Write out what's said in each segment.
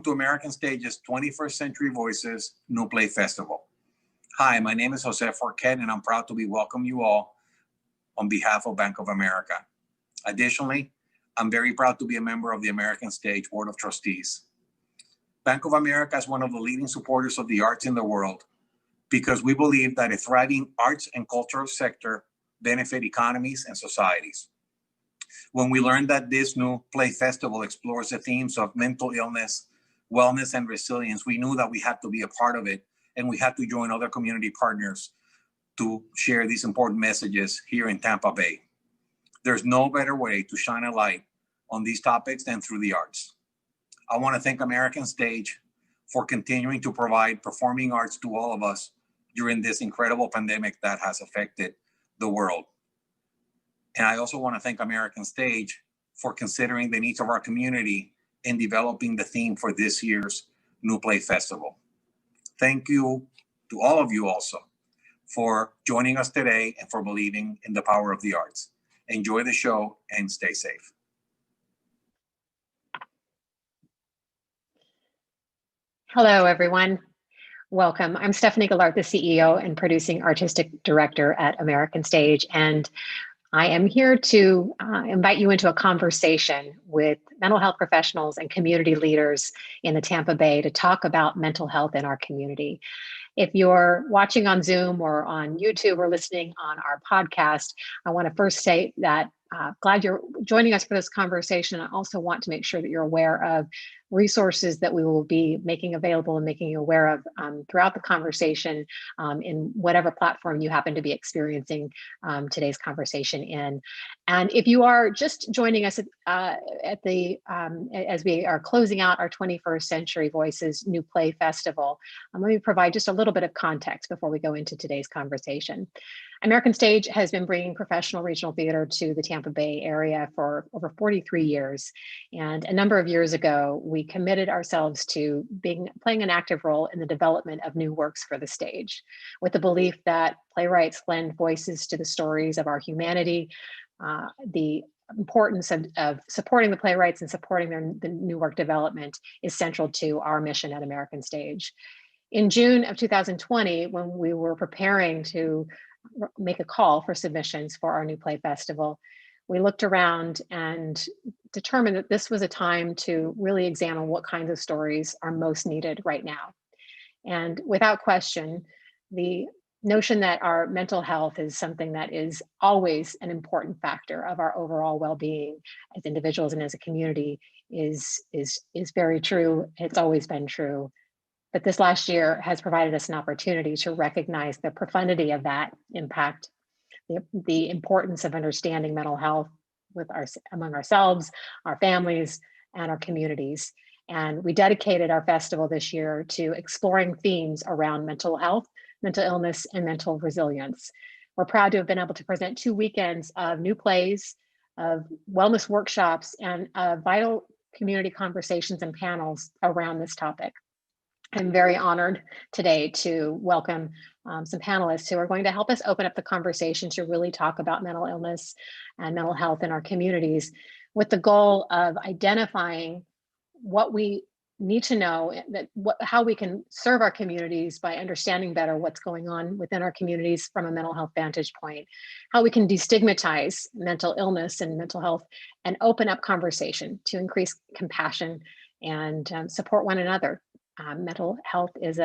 to American Stage's 21st Century Voices New Play Festival. Hi, my name is Jose Forquet, and I'm proud to welcome you all on behalf of Bank of America. Additionally, I'm very proud to be a member of the American Stage Board of Trustees. Bank of America is one of the leading supporters of the arts in the world because we believe that a thriving arts and cultural sector benefit economies and societies. When we learned that this new play festival explores the themes of mental illness, wellness, and resilience, we knew that we had to be a part of it, and we had to join other community partners to share these important messages here in Tampa Bay. There's no better way to shine a light on these topics than through the arts. I want to thank American Stage for continuing to provide performing arts to all of us during this incredible pandemic that has affected the world. And I also want to thank American Stage for considering the needs of our community in developing the theme for this year's New Play Festival. Thank you to all of you also for joining us today and for believing in the power of the arts. Enjoy the show and stay safe. Hello, everyone. Welcome. I'm Stephanie Gallart, the CEO and Producing Artistic Director at American Stage, and I am here to invite you into a conversation with mental health professionals and community leaders in the Tampa Bay to talk about mental health in our community. If you're watching on Zoom or on YouTube or listening on our podcast, I want to first say that glad you're joining us for this conversation. I also want to make sure that you're aware of resources that we will be making available and making you aware of throughout the conversation in whatever platform you happen to be experiencing today's conversation in. And if you are just joining us as we are closing out our 21st Century Voices New Play Festival, let me provide just a little bit of context before we go into today's conversation. American Stage has been bringing professional regional theater to the Tampa Bay area for over 43 years. And a number of years ago, we committed ourselves to playing an active role in the development of new works for the stage, with the belief that playwrights lend voices to the stories of our humanity, the importance of supporting the playwrights and supporting the new work development is central to our mission at American Stage. In June of 2020, when we were preparing to make a call for submissions for our New Play Festival, we looked around and determined that this was a time to really examine what kinds of stories are most needed right now. And without question, the notion that our mental health is something that is always an important factor of our overall well-being as individuals and as a community is very true. It's always been true. But this last year has provided us an opportunity to recognize the profundity of that impact, the importance of understanding mental health among ourselves, our families, and our communities. And we dedicated our festival this year to exploring themes around mental health, mental illness, and mental resilience. We're proud to have been able to present 2 weekends of new plays, of wellness workshops, and vital community conversations and panels around this topic. I'm very honored today to welcome some panelists who are going to help us open up the conversation to really talk about mental illness and mental health in our communities, with the goal of identifying what we need to know, how we can serve our communities by understanding better what's going on within our communities from a mental health vantage point, how we can destigmatize mental illness and mental health and open up conversation to increase compassion and support one another. Mental health is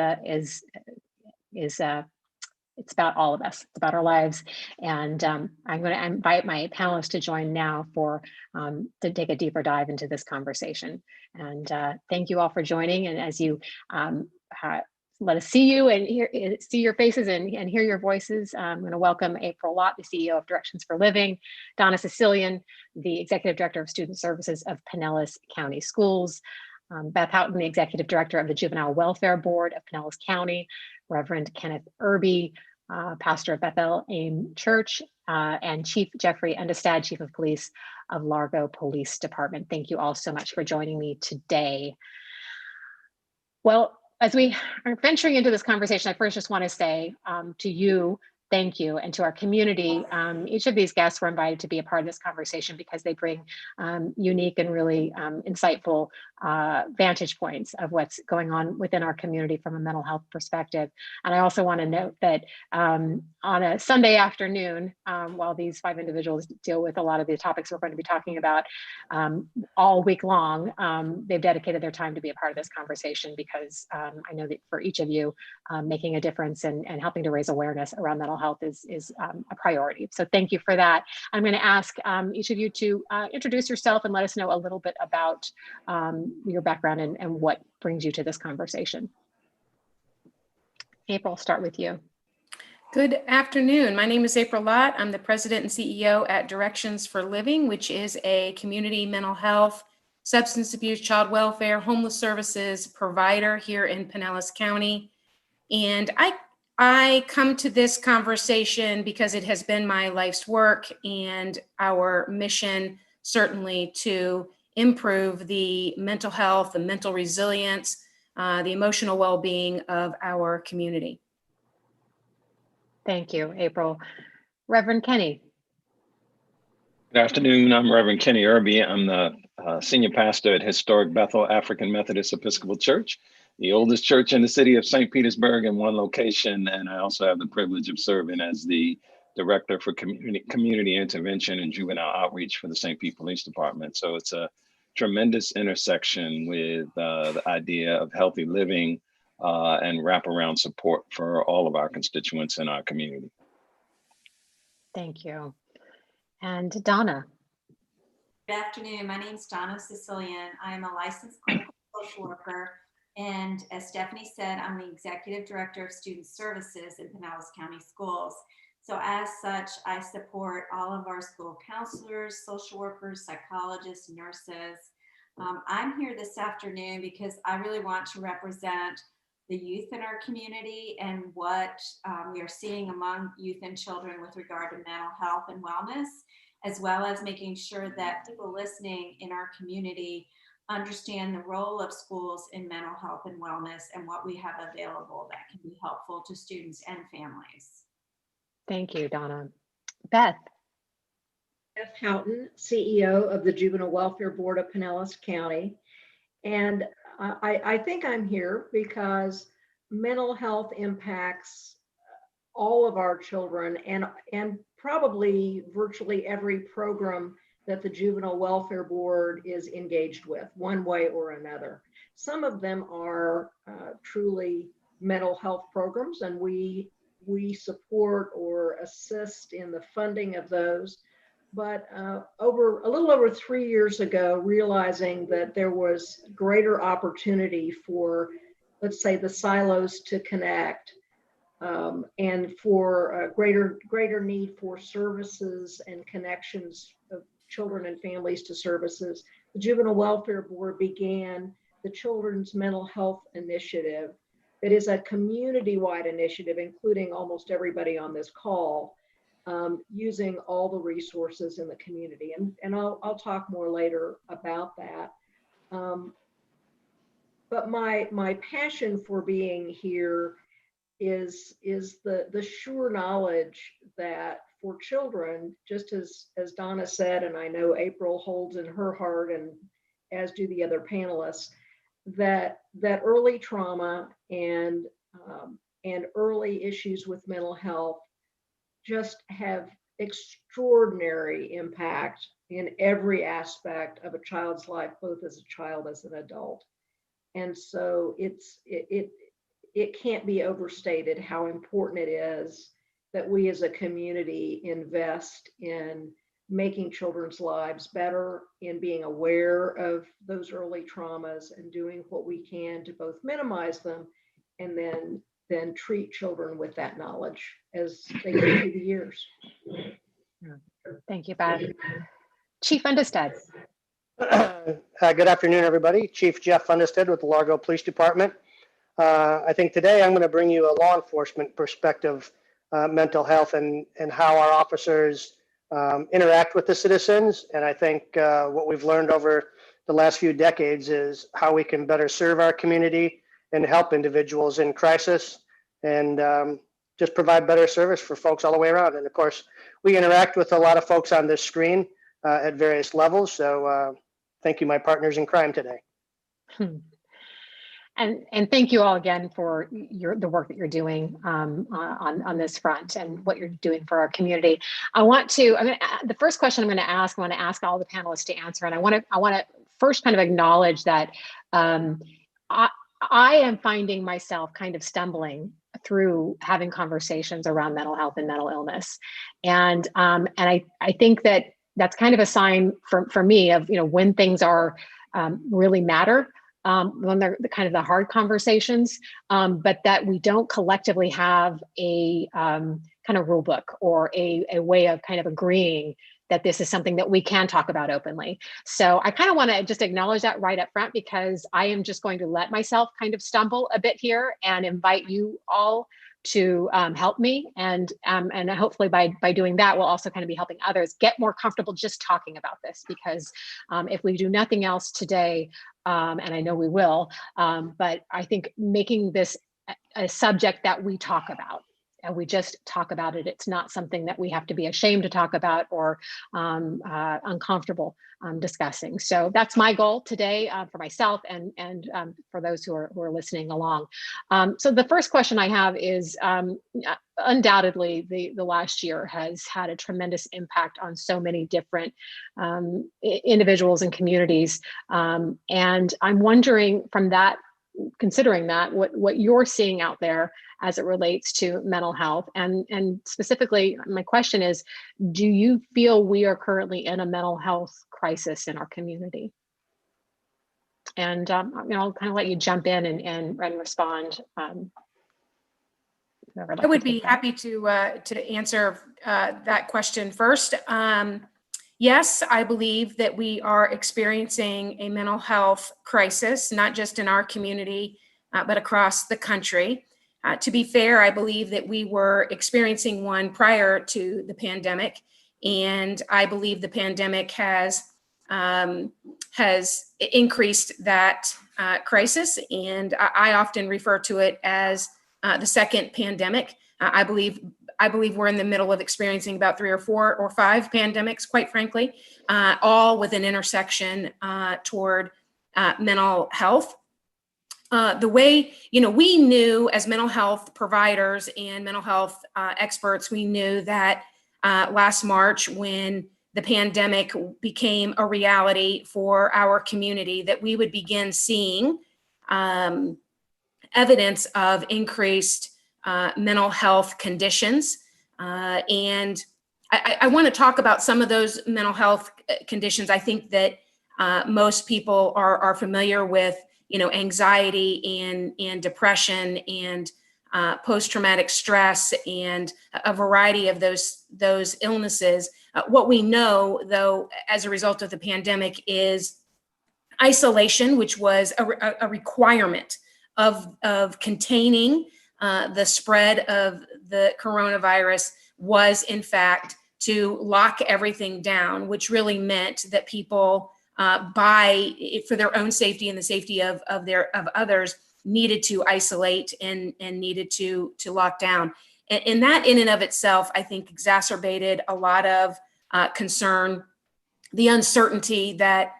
it's about all of us. It's about our lives. And I'm going to invite my panelists to join now to take a deeper dive into this conversation. And thank you all for joining. And as you let us see you and see your faces and hear your voices, I'm going to welcome April Lott, the CEO of Directions for Living, Donna Sicilian, the Executive Director of Student Services of Pinellas County Schools, Beth Houghton, the Executive Director of the Juvenile Welfare Board of Pinellas County, Reverend Kenneth Irby, pastor of Bethel AME Church, and Chief Jeffrey Undestad, Chief of Police of Largo Police Department. Thank you all so much for joining me today. Well, as we are venturing into this conversation, I first just want to say to you thank you. And to our community, each of these guests were invited to be a part of this conversation because they bring unique and really insightful vantage points of what's going on within our community from a mental health perspective. And I also want to note that on a Sunday afternoon, while these 5 individuals deal with a lot of the topics we're going to be talking about all week long, they've dedicated their time to be a part of this conversation because I know that for each of you, making a difference and helping to raise awareness around mental health is a priority. So thank you for that. I'm going to ask each of you to introduce yourself and let us know a little bit about your background and what brings you to this conversation. April, start with you. Good afternoon. My name is April Lott. I'm the president and CEO at Directions for Living, which is a community mental health, substance abuse, child welfare, homeless services provider here in Pinellas County. And I come to this conversation because it has been my life's work and our mission certainly to improve the mental health, the mental resilience, the emotional well-being of our community. Thank you, April. Reverend Kenny. Good afternoon. I'm Reverend Kenneth Irby. I'm the senior pastor at historic Bethel African Methodist Episcopal Church, the oldest church in the city of St. Petersburg in one location. And I also have the privilege of serving as the director for community intervention and juvenile outreach for the St. Pete Police Department. So it's a tremendous intersection with the idea of healthy living and wraparound support for all of our constituents in our community. Thank you. And Donna. Good afternoon. My name is Donna Sicilian. I am a licensed clinical social worker. And as Stephanie said, I'm the executive director of student services in Pinellas County Schools. So as such, I support all of our school counselors, social workers, psychologists, nurses. I'm here this afternoon because I really want to represent the youth in our community and what we are seeing among youth and children with regard to mental health and wellness, as well as making sure that people listening in our community understand the role of schools in mental health and wellness and what we have available that can be helpful to students and families. Thank you, Donna. Beth. Beth Houghton, CEO of the Juvenile Welfare Board of Pinellas County. And I think I'm here because mental health impacts all of our children and probably virtually every program that the Juvenile Welfare Board is engaged with one way or another. Some of them are truly mental health programs, and we support or assist in the funding of those. But a little over 3 years ago, realizing that there was greater opportunity for, let's say, the silos to connect, and for greater need for services and connections of children and families to services, the Juvenile Welfare Board began the Children's Mental Health Initiative. That is a community-wide initiative, including almost everybody on this call, using all the resources in the community. And I'll talk more later about that. But my passion for being here is the sure knowledge that for children, just as Donna said, and I know April holds in her heart, and as do the other panelists, that early trauma and early issues with mental health just have extraordinary impact in every aspect of a child's life, both as a child as an adult. And so it can't be overstated how important it is that we as a community invest in making children's lives better, in being aware of those early traumas and doing what we can to both minimize them and then treat children with that knowledge as they go through the years. Thank you, Beth. Chief Undestad. Good afternoon, everybody. Chief Jeff Undestad with the Largo Police Department. I think today I'm going to bring you a law enforcement perspective, mental health, and how our officers interact with the citizens. And I think what we've learned over the last few decades is how we can better serve our community and help individuals in crisis. And just provide better service for folks all the way around. And of course, we interact with a lot of folks on this screen at various levels. So thank you, my partners in crime today. And thank you all again for the work that you're doing on this front and what you're doing for our community. The first question I want to ask all the panelists to answer, and I want to first kind of acknowledge that I am finding myself kind of stumbling through having conversations around mental health and mental illness, and I think that that's kind of a sign for me of when things are really matter. When they're kind of the hard conversations, but that we don't collectively have a kind of rule book or a way of kind of agreeing that this is something that we can talk about openly. So I kind of want to just acknowledge that right up front, because I am just going to let myself kind of stumble a bit here and invite you all to help me. And hopefully by doing that, we'll also kind of be helping others get more comfortable just talking about this, because if we do nothing else today, and I know we will, but I think making this a subject that we talk about, and we just talk about it. It's not something that we have to be ashamed to talk about or uncomfortable discussing. So that's my goal today for myself and for those who are listening along. So the first question I have is, undoubtedly, the last year has had a tremendous impact on so many different individuals and communities. And I'm wondering from that, considering that, what you're seeing out there as it relates to mental health. And specifically, my question is, do you feel we are currently in a mental health crisis in our community? And I'll kind of let you jump in and respond. I would be happy to answer that question first. Yes, I believe that we are experiencing a mental health crisis, not just in our community, but across the country. To be fair, I believe that we were experiencing one prior to the pandemic, and I believe the pandemic has increased that crisis, and I often refer to it as the second pandemic. I believe we're in the middle of experiencing about 3 or 4 or 5 pandemics, quite frankly, all with an intersection toward mental health. The way, we knew as mental health providers and mental health experts, we knew that last March, when the pandemic became a reality for our community, that we would begin seeing evidence of increased mental health conditions. And I want to talk about some of those mental health conditions. I think that most people are familiar with, anxiety and depression and post-traumatic stress and a variety of those illnesses. What we know, though, as a result of the pandemic is isolation, which was a requirement of containing the spread of the coronavirus, was in fact to lock everything down, which really meant that people for their own safety and the safety of others, needed to isolate and needed to lock down. And that in and of itself, I think, exacerbated a lot of concern, the uncertainty that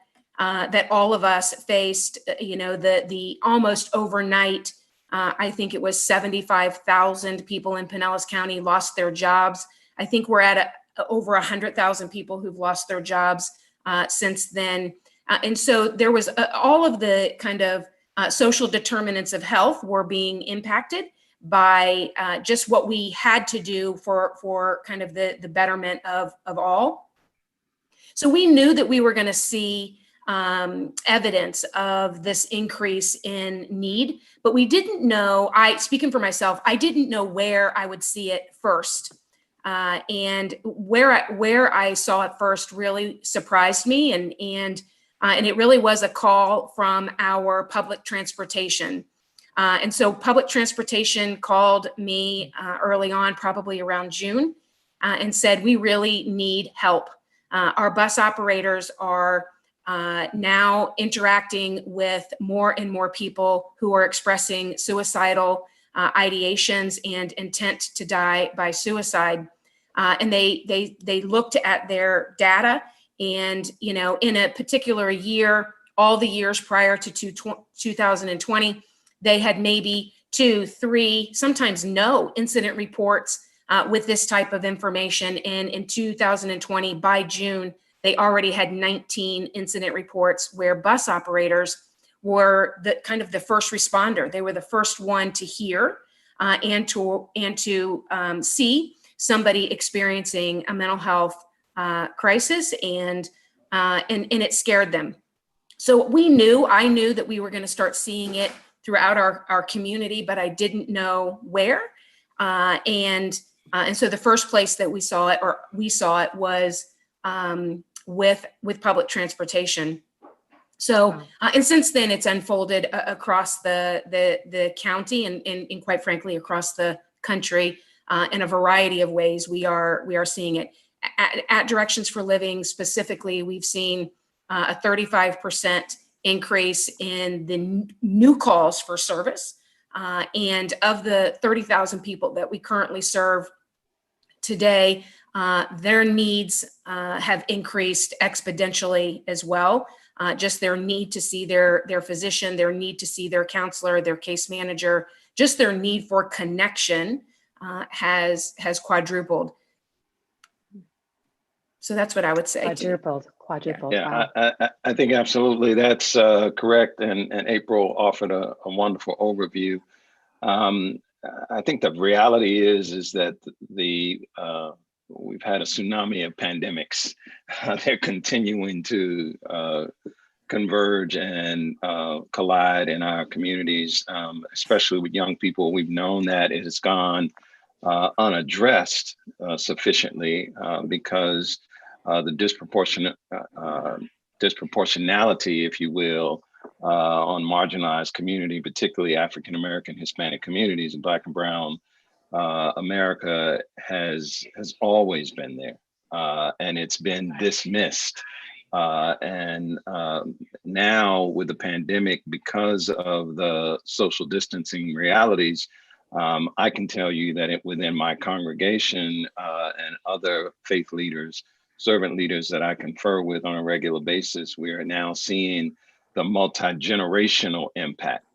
all of us faced. The almost overnight, I think it was 75,000 people in Pinellas County lost their jobs. I think we're at over 100,000 people who've lost their jobs since then. And so there was all of the kind of social determinants of health were being impacted by just what we had to do for kind of the betterment of all. So we knew that we were going to see evidence of this increase in need, but we didn't know, speaking for myself, I didn't know where I would see it first. And where I saw it first really surprised me, and it really was a call from our public transportation. And so public transportation called me early on, probably around June, and said, we really need help. Our bus operators are now interacting with more and more people who are expressing suicidal ideations and intent to die by suicide. And they looked at their data, and in a particular year, all the years prior to 2020, they had maybe 2, 3, sometimes no incident reports with this type of information. And in 2020, by June, they already had 19 incident reports where bus operators were the first responder. They were the first one to hear and to see somebody experiencing a mental health crisis, and it scared them. So I knew that we were going to start seeing it throughout our community, but I didn't know where. And so the first place that we saw it was with public transportation. So, and since then it's unfolded across the county and quite frankly, across the country in a variety of ways. We are seeing it at Directions for Living. Specifically, we've seen a 35% increase in the new calls for service. And of the 30,000 people that we currently serve today, their needs have increased exponentially as well. Just their need to see their physician, their need to see their counselor, their case manager, just their need for connection has quadrupled. So that's what I would say. Quadrupled. Yeah, Wow. I think absolutely that's correct. And April offered a wonderful overview. I think the reality is that we've had a tsunami of pandemics. They're continuing to converge and collide in our communities, especially with young people. We've known that it has gone unaddressed sufficiently because the disproportionality, if you will, on marginalized community, particularly African American, Hispanic communities, and Black and Brown America has always been there, and it's been dismissed. And now with the pandemic, because of the social distancing realities, I can tell you that within my congregation and other faith leaders, servant leaders that I confer with on a regular basis, we are now seeing the multi-generational impact.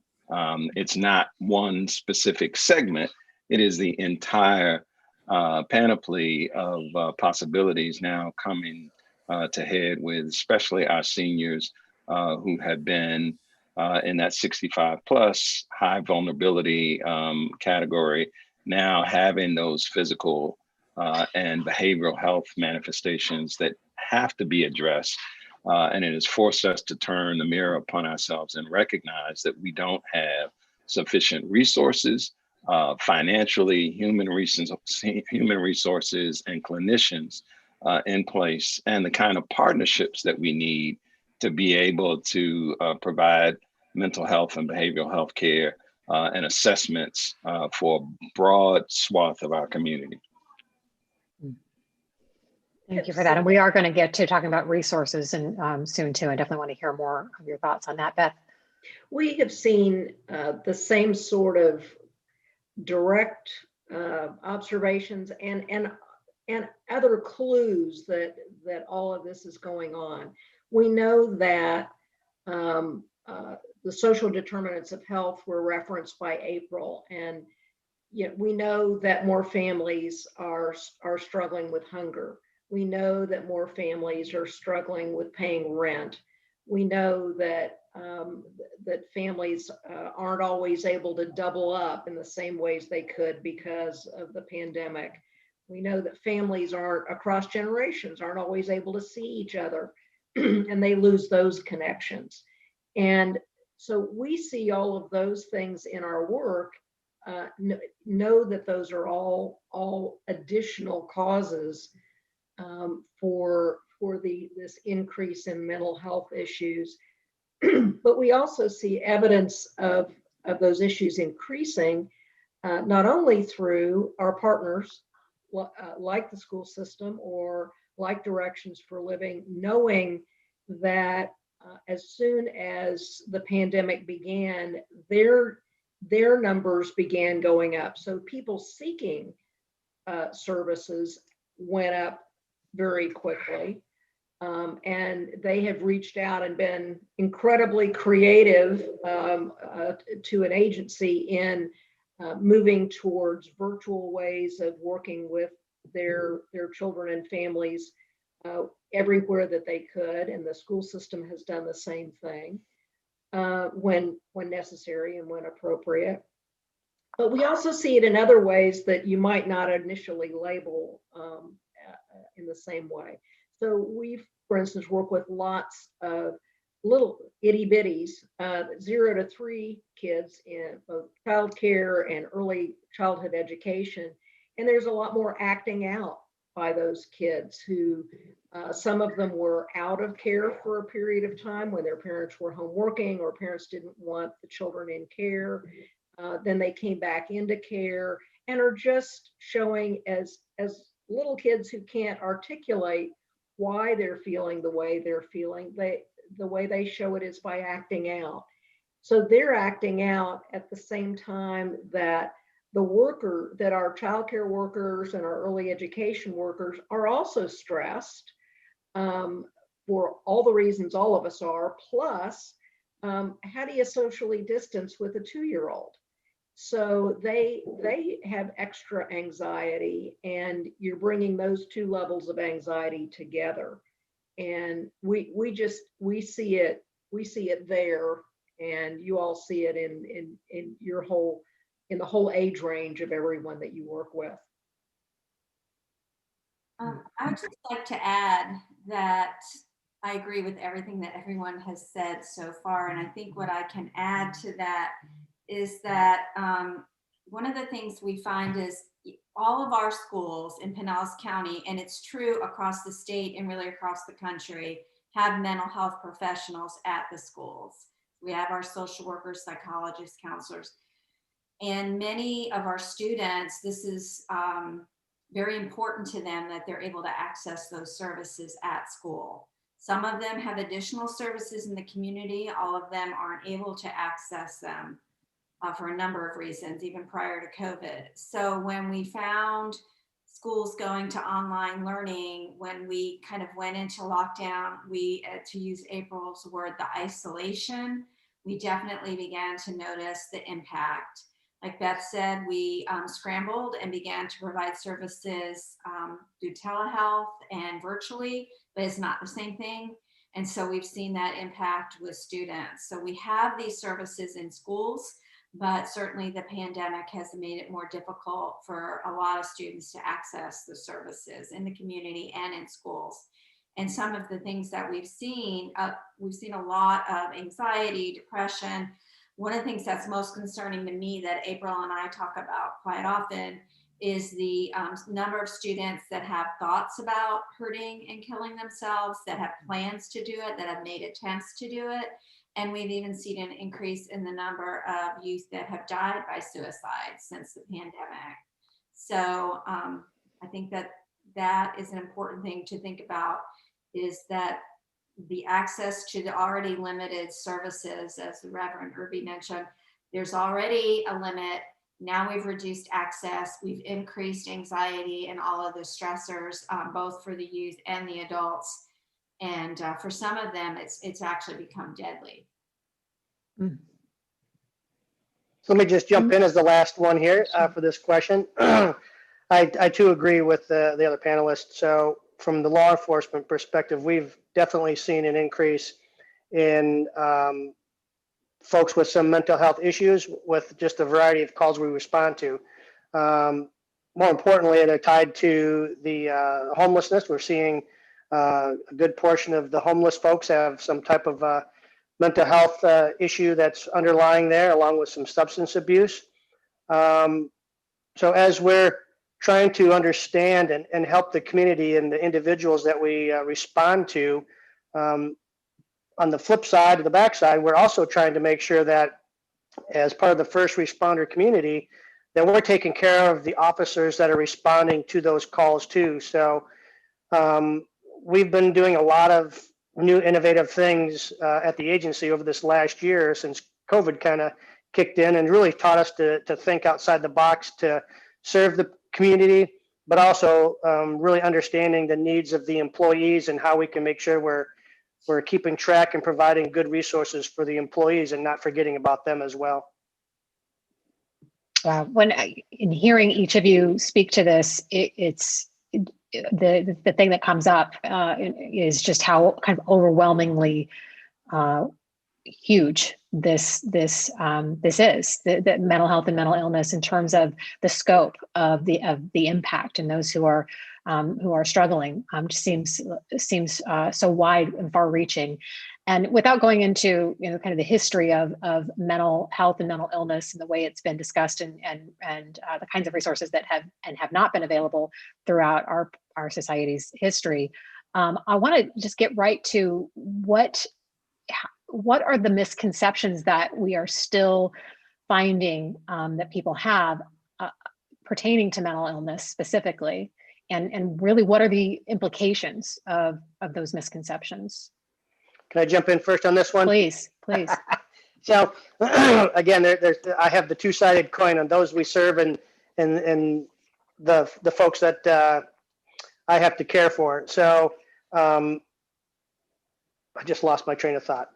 It's not one specific segment, it is the entire panoply of possibilities now coming to head with, especially our seniors who have been in that 65 plus high vulnerability category, now having those physical and behavioral health manifestations that have to be addressed. And it has forced us to turn the mirror upon ourselves and recognize that we don't have sufficient resources, financially, human resources and clinicians in place, and the kind of partnerships that we need to be able to provide mental health and behavioral health care and assessments for a broad swath of our community. Thank you for that. And we are going to get to talking about resources and soon too. I definitely want to hear more of your thoughts on that, Beth. We have seen the same sort of direct observations and other clues that all of this is going on. We know that the social determinants of health were referenced by April, and we know that more families are struggling with hunger. We know that more families are struggling with paying rent. We know that that families aren't always able to double up in the same ways they could because of the pandemic. We know that families across generations aren't always able to see each other and they lose those connections. And so we see all of those things in our work, know that those are all additional causes for this increase in mental health issues. But we also see evidence of those issues increasing, not only through our partners like the school system or like Directions for Living, knowing that as soon as the pandemic began, their their numbers began going up. So people seeking services went up very quickly. And they have reached out and been incredibly creative to an agency in moving towards virtual ways of working with their children and families everywhere that they could. And the school system has done the same thing when necessary and when appropriate. But we also see it in other ways that you might not initially label in the same way. So we, for instance, work with lots of little itty bitties, 0 to 3 kids in both child care and early childhood education. And there's a lot more acting out by those kids who, some of them were out of care for a period of time when their parents were home working or parents didn't want the children in care. Then they came back into care and are just showing as little kids who can't articulate why they're feeling the way they're feeling. The way they show it is by acting out. So they're acting out at the same time that our childcare workers and our early education workers are also stressed for all the reasons all of us are. Plus, how do you socially distance with a 2-year-old? So they have extra anxiety, and you're bringing those 2 levels of anxiety together. And we see it there, and you all see it in the whole age range of everyone that you work with. I would just like to add that I agree with everything that everyone has said so far. And I think what I can add to that is that one of the things we find is all of our schools in Pinellas County, and it's true across the state and really across the country, have mental health professionals at the schools. We have our social workers, psychologists, counselors, and many of our students, this is very important to them that they're able to access those services at school. Some of them have additional services in the community. All of them aren't able to access them for a number of reasons, even prior to COVID. So when we found schools going to online learning, when we kind of went into lockdown, we, to use April's word, the isolation, we definitely began to notice the impact. Like Beth said, we scrambled and began to provide services through telehealth and virtually, but it's not the same thing. And so we've seen that impact with students. So we have these services in schools, but certainly the pandemic has made it more difficult for a lot of students to access the services in the community and in schools. And some of the things that we've seen a lot of anxiety, depression. One of the things that's most concerning to me that April and I talk about quite often is the number of students that have thoughts about hurting and killing themselves, that have plans to do it, that have made attempts to do it. And we've even seen an increase in the number of youth that have died by suicide since the pandemic. So I think that is an important thing to think about, is that the access to the already limited services, as the Reverend Irby mentioned, there's already a limit. Now we've reduced access, we've increased anxiety and all of the stressors, both for the youth and the adults. And for some of them, it's actually become deadly. So let me just jump in as the last one here for this question. I too agree with the other panelists. So from the law enforcement perspective, we've definitely seen an increase in folks with some mental health issues, with just a variety of calls we respond to. More importantly, they're tied to the homelessness. We're seeing a good portion of the homeless folks have some type of mental health issue that's underlying there, along with some substance abuse. So as we're trying to understand and help the community and the individuals that we respond to, on the flip side, the backside, we're also trying to make sure that as part of the first responder community, that we're taking care of the officers that are responding to those calls too. So we've been doing a lot of new innovative things at the agency over this last year, since COVID kind of kicked in and really taught us to think outside the box, to serve the community, but also really understanding the needs of the employees and how we can make sure we're keeping track and providing good resources for the employees and not forgetting about them as well. In hearing each of you speak to this, it's the thing that comes up is just how kind of overwhelmingly huge this is, the mental health and mental illness in terms of the scope of the impact, and those who are struggling just seems so wide and far-reaching. And without going into kind of the history of mental health and mental illness and the way it's been discussed and the kinds of resources that have not been available throughout our society's history, I want to just get right to what are the misconceptions that we are still finding that people have pertaining to mental illness specifically, and really what are the implications of those misconceptions? Can I jump in first on this one? Please. So again, I have the two-sided coin on those we serve and the folks that I have to care for. So I just lost my train of thought.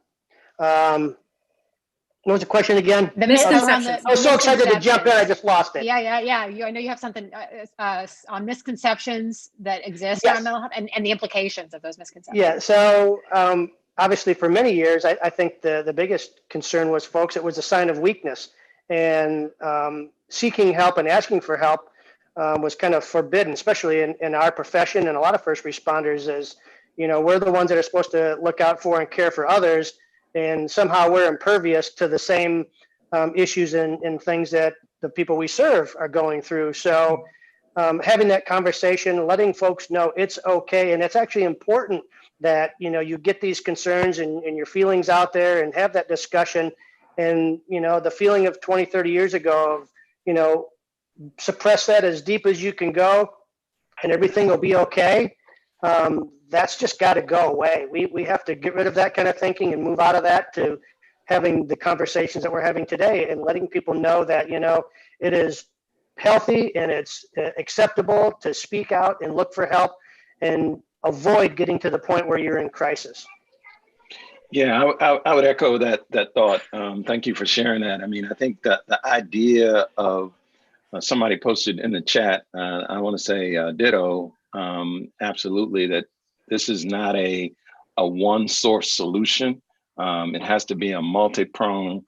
What was the question again? The misconceptions. I was so excited to jump in, I just lost it. Yeah. I know you have something on misconceptions that exist Yes. around mental health and the implications of those misconceptions. Yeah. So obviously, for many years, I think the biggest concern was, folks, it was a sign of weakness, and seeking help and asking for help was kind of forbidden, especially in our profession and a lot of first responders. As we're the ones that are supposed to look out for and care for others, and somehow we're impervious to the same issues and things that the people we serve are going through. So having that conversation, letting folks know it's okay, and it's actually important that you get these concerns and your feelings out there and have that discussion. And the feeling of 20, 30 years ago of suppress that as deep as you can go and everything will be okay. That's just got to go away. We have to get rid of that kind of thinking and move out of that to having the conversations that we're having today, and letting people know that it is healthy and it's acceptable to speak out and look for help and avoid getting to the point where you're in crisis. Yeah, I would echo that thought. Thank you for sharing that. I mean, I think that the idea of somebody posted in the chat, I want to say ditto, absolutely, that this is not a one source solution. It has to be a multi-pronged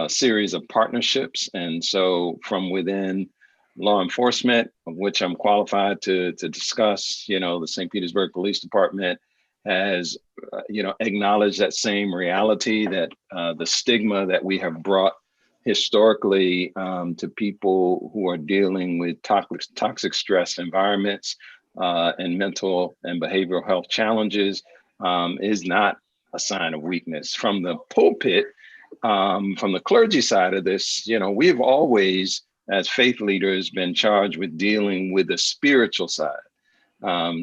series of partnerships. And so from within law enforcement, of which I'm qualified to discuss, the St. Petersburg Police Department has, acknowledged that same reality, that the stigma that we have brought historically to people who are dealing with toxic stress environments and mental and behavioral health challenges is not a sign of weakness. From the pulpit, from the clergy side of this, we've always, as faith leaders, been charged with dealing with the spiritual side.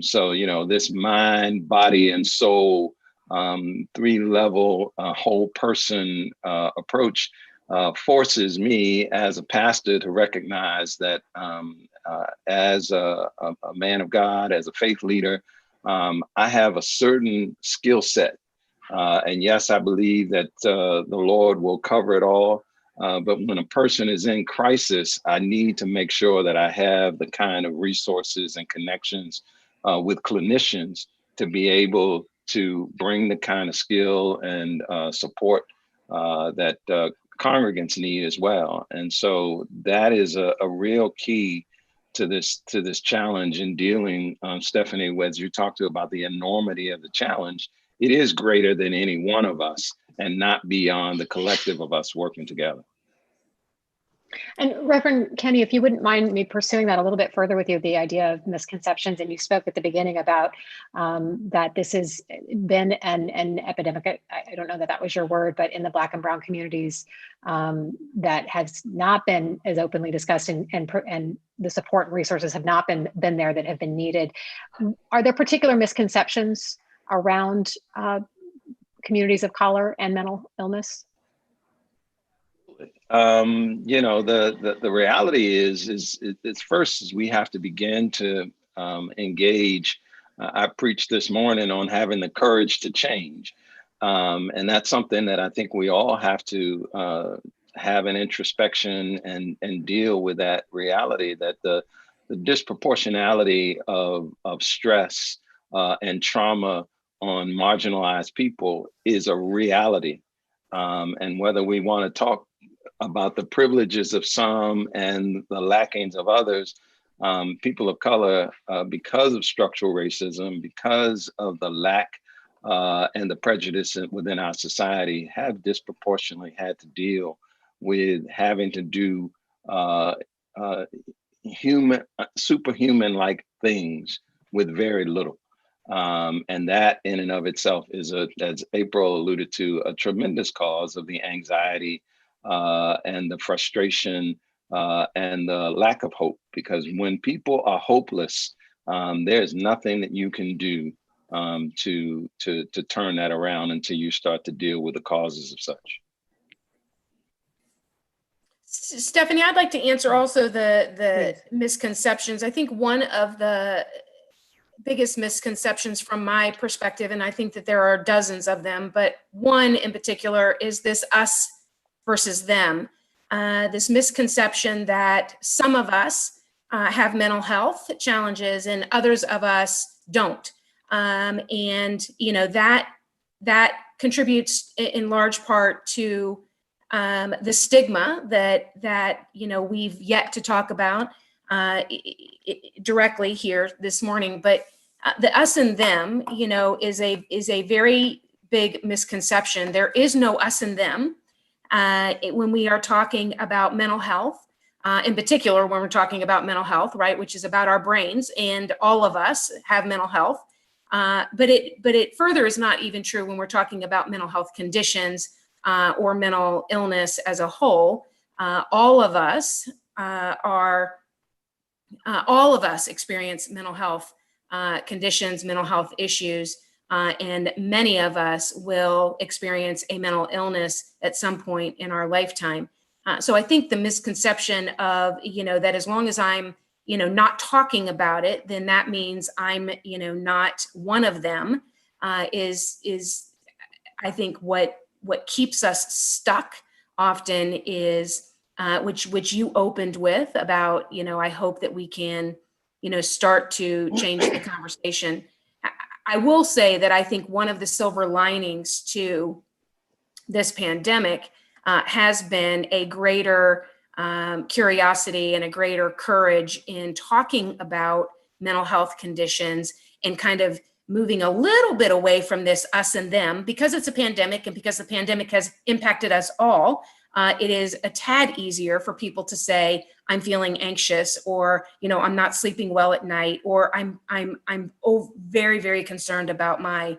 So, this mind, body, and soul, 3-level whole person approach forces me as a pastor to recognize that as a man of God, as a faith leader, I have a certain skill set. And yes, I believe that the Lord will cover it all. But when a person is in crisis, I need to make sure that I have the kind of resources and connections with clinicians to be able to bring the kind of skill and support that congregants need as well. And so that is a real key to this challenge in dealing, Stephanie, as you talked about the enormity of the challenge. It is greater than any one of us and not beyond the collective of us working together. And Reverend Kenny, if you wouldn't mind me pursuing that a little bit further with you, the idea of misconceptions, and you spoke at the beginning about that this has been an epidemic. I don't know that was your word, but in the Black and brown communities that has not been as openly discussed, and the support and resources have not been there that have been needed. Are there particular misconceptions around communities of color and mental illness? You know, the reality is first is we have to begin to engage. I preached this morning on having the courage to change. And that's something that I think we all have to have an introspection and deal with that reality that the disproportionality of stress and trauma on marginalized people is a reality. And whether we want to talk about the privileges of some and the lackings of others, people of color, because of structural racism, because of the lack and the prejudice within our society, have disproportionately had to deal with having to do superhuman-like things with very little. And that in and of itself is, as April alluded to, a tremendous cause of the anxiety and the frustration and the lack of hope. Because when people are hopeless, there's nothing that you can do to turn that around until you start to deal with the causes of such. Stephanie, I'd like to answer also the misconceptions. I think one of the biggest misconceptions from my perspective, and I think that there are dozens of them, but one in particular is this us versus them. This misconception that some of us have mental health challenges and others of us don't. And you know, that contributes in large part to the stigma that you know, we've yet to talk about directly here this morning. But the us and them, you know, is a very big misconception. There is no us and them when we are talking about mental health, in particular when we're talking about mental health, right, which is about our brains, and all of us have mental health. But it further is not even true when we're talking about mental health conditions or mental illness as a whole. All of us experience mental health conditions, mental health issues, and many of us will experience a mental illness at some point in our lifetime. So I think the misconception of, you know, that as long as I'm, you know, not talking about it, then that means I'm, you know, not one of them, is I think what keeps us stuck often is, which you opened with about, you know, I hope that we can, you know, start to change the conversation. I will say that I think one of the silver linings to this pandemic has been a greater curiosity and a greater courage in talking about mental health conditions and kind of moving a little bit away from this us and them, because it's a pandemic and because the pandemic has impacted us all. It is a tad easier for people to say, I'm feeling anxious, or, you know, I'm not sleeping well at night, or I'm very, very concerned about my,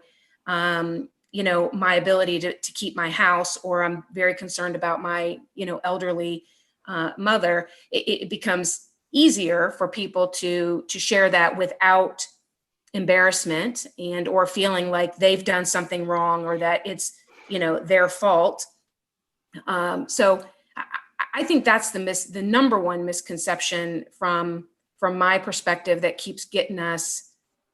you know, my ability to keep my house, or I'm very concerned about my, you know, elderly mother. It becomes easier for people to share that without embarrassment and or feeling like they've done something wrong or that it's, you know, their fault. So I think that's the number one misconception from my perspective that keeps getting us,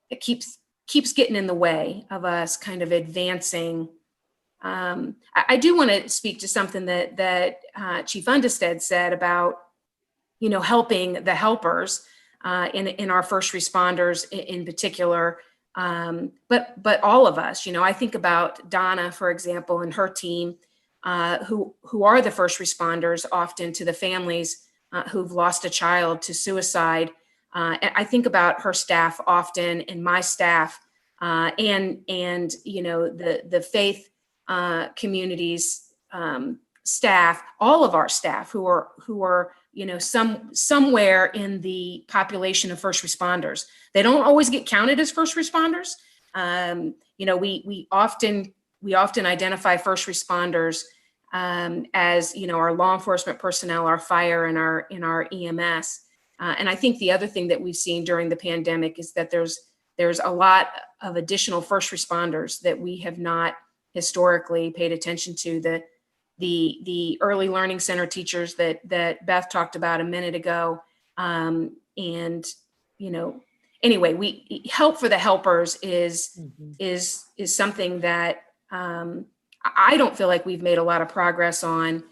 it keeps getting in the way of us kind of advancing. I do want to speak to something that Chief Undestad said about, you know, helping the helpers in our first responders in particular, but all of us. You know, I think about Donna, for example, and her team, who are the first responders often to the families who've lost a child to suicide. I think about her staff often, and my staff, and you know, the faith communities staff, all of our staff who are you know, somewhere in the population of first responders. They don't always get counted as first responders. You know, we often identify first responders as, you know, our law enforcement personnel, our fire, and our EMS. And I think the other thing that we've seen during the pandemic is that there's a lot of additional first responders that we have not historically paid attention to. the early learning center teachers that Beth talked about a minute ago. And, anyway, help for the helpers is something that I don't feel like we've made a lot of progress on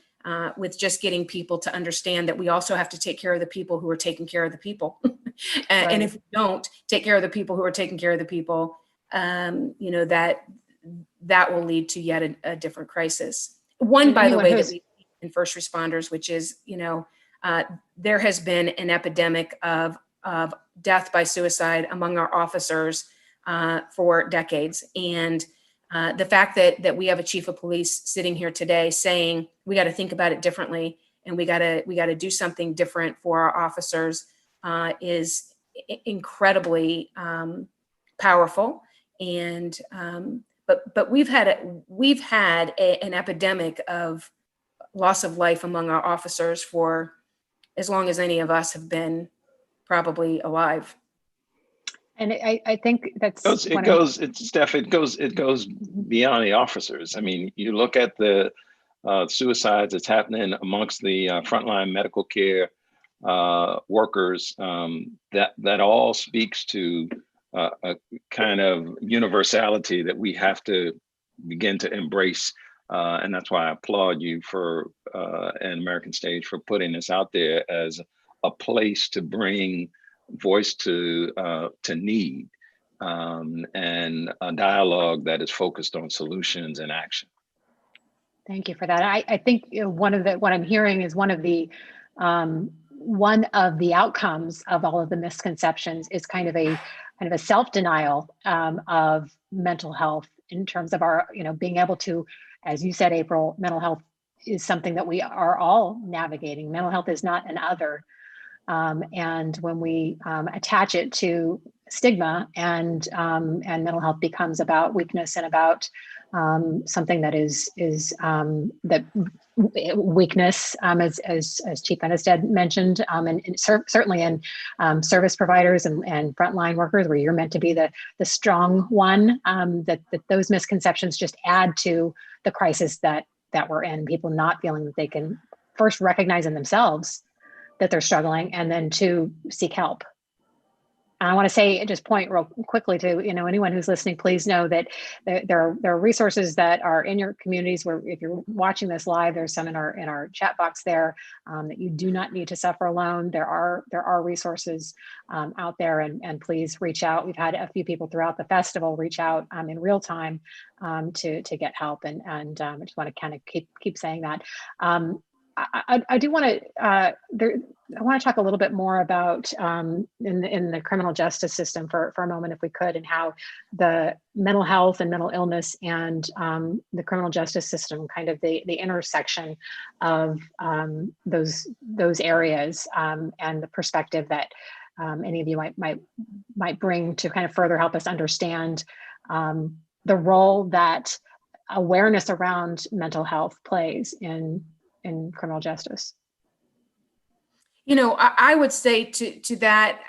with just getting people to understand that we also have to take care of the people who are taking care of the people. And if we don't take care of the people who are taking care of the people, that will lead to yet a different crisis. One, by the way, that we see in first responders, which is, there has been an epidemic of death by suicide among our officers for decades. And the fact that we have a chief of police sitting here today saying we got to think about it differently and we got to do something different for our officers is incredibly powerful. And but we've had an epidemic of loss of life among our officers for as long as any of us have been probably alive. And I think that's it goes beyond the officers. I mean, you look at the suicides that's happening amongst the frontline medical care workers. That all speaks to a kind of universality that we have to begin to embrace. And that's why I applaud you for and American Stage for putting this out there as a place to bring voice to need and a dialogue that is focused on solutions and action. Thank you for that. I think what I'm hearing is one of the outcomes of all of the misconceptions is kind of a self-denial of mental health in terms of our, being able to, as you said, April, mental health is something that we are all navigating. Mental health is not an other. And when we attach it to stigma and mental health becomes about weakness and about something that is that weakness, as Chief Undestad mentioned, and certainly in service providers and frontline workers, where you're meant to be the strong one, that those misconceptions just add to the crisis that we're in. People not feeling that they can first recognize in themselves that they're struggling, and then to seek help. And I want to say, just point real quickly to anyone who's listening, please know that there are resources that are in your communities. Where if you're watching this live, there's some in our chat box there that you do not need to suffer alone. There are resources out there, and please reach out. We've had a few people throughout the festival reach out in real time to get help, and I just want to kind of keep saying that. I do want to. I want to talk a little bit more about in the criminal justice system for a moment, if we could, and how the mental health and mental illness and the criminal justice system, kind of the intersection of those areas and the perspective that any of you might bring to kind of further help us understand the role that awareness around mental health plays in criminal justice. I would say to that,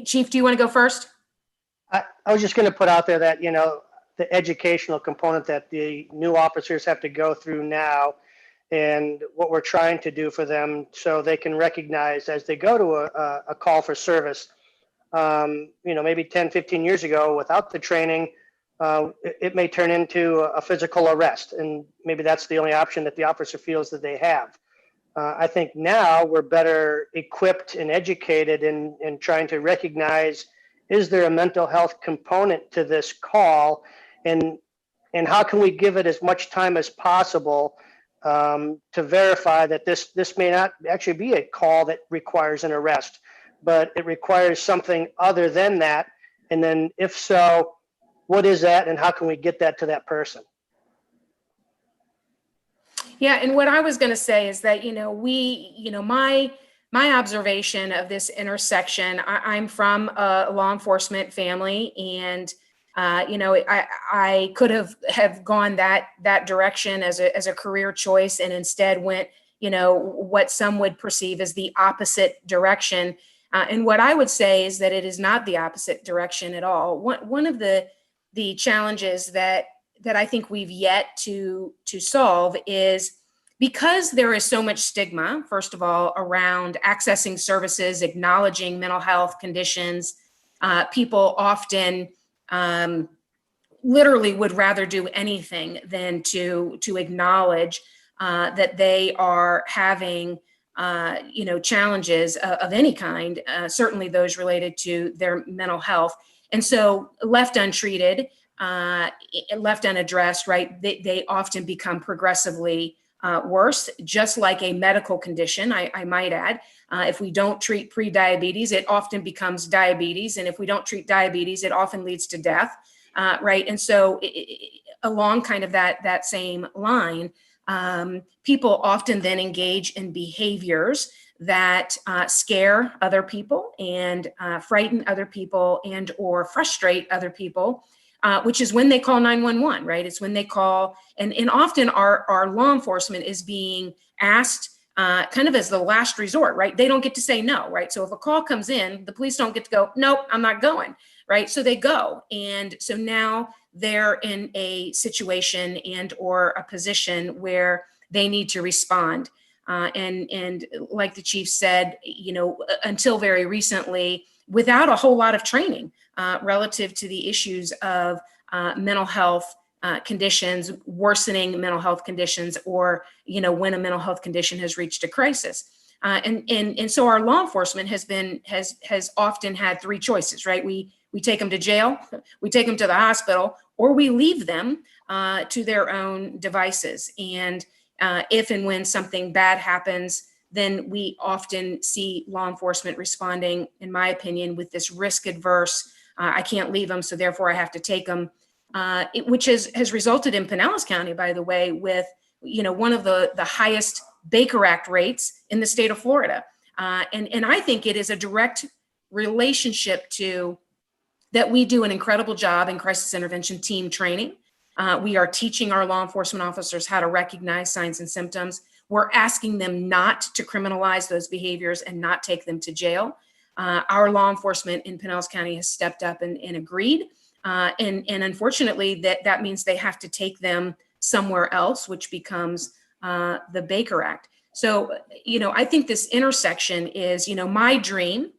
Chief, do you want to go first? I was just going to put out there that, the educational component that the new officers have to go through now, and what we're trying to do for them so they can recognize as they go to a call for service. Maybe 10, 15 years ago, without the training, it may turn into a physical arrest, and maybe that's the only option that the officer feels that they have. I think now we're better equipped and educated in trying to recognize, is there a mental health component to this call, and how can we give it as much time as possible to verify that this may not actually be a call that requires an arrest, but it requires something other than that. And then if so, what is that, and how can we get that to that person? Yeah, and what I was going to say is that, my observation of this intersection, I'm from a law enforcement family, and I could have gone that direction as a career choice, and instead went, what some would perceive as the opposite direction. And what I would say is that it is not the opposite direction at all. One of the challenges that that I think we've yet to solve is because there is so much stigma, first of all, around accessing services, acknowledging mental health conditions. People often literally would rather do anything than to acknowledge that they are having challenges of any kind, certainly those related to their mental health. And so left untreated, left unaddressed, right, they often become progressively worse, just like a medical condition, I might add. If we don't treat pre-diabetes, it often becomes diabetes. And if we don't treat diabetes, it often leads to death, right? And so along kind of that same line, people often then engage in behaviors that scare other people and frighten other people and or frustrate other people, which is when they call 911, right? It's when they call, and often our law enforcement is being asked kind of as the last resort, right? They don't get to say no, right? So if a call comes in, the police don't get to go, nope, I'm not going, right? So they go. And so now they're in a situation and or a position where they need to respond. And like the chief said, until very recently, without a whole lot of training relative to the issues of mental health conditions, worsening mental health conditions, or when a mental health condition has reached a crisis. And so our law enforcement has often had three choices, right? We take them to jail, we take them to the hospital, or we leave them to their own devices. And if and when something bad happens, then we often see law enforcement responding, in my opinion, with this risk adverse, I can't leave them, so therefore I have to take them, which has resulted in Pinellas County, by the way, with one of the highest Baker Act rates in the state of Florida. And I think it is a direct relationship to that we do an incredible job in crisis intervention team training. We are teaching our law enforcement officers how to recognize signs and symptoms. We're asking them not to criminalize those behaviors and not take them to jail. Our law enforcement in Pinellas County has stepped up and agreed. And unfortunately, that means they have to take them somewhere else, which becomes the Baker Act. So, I think this intersection is, my dream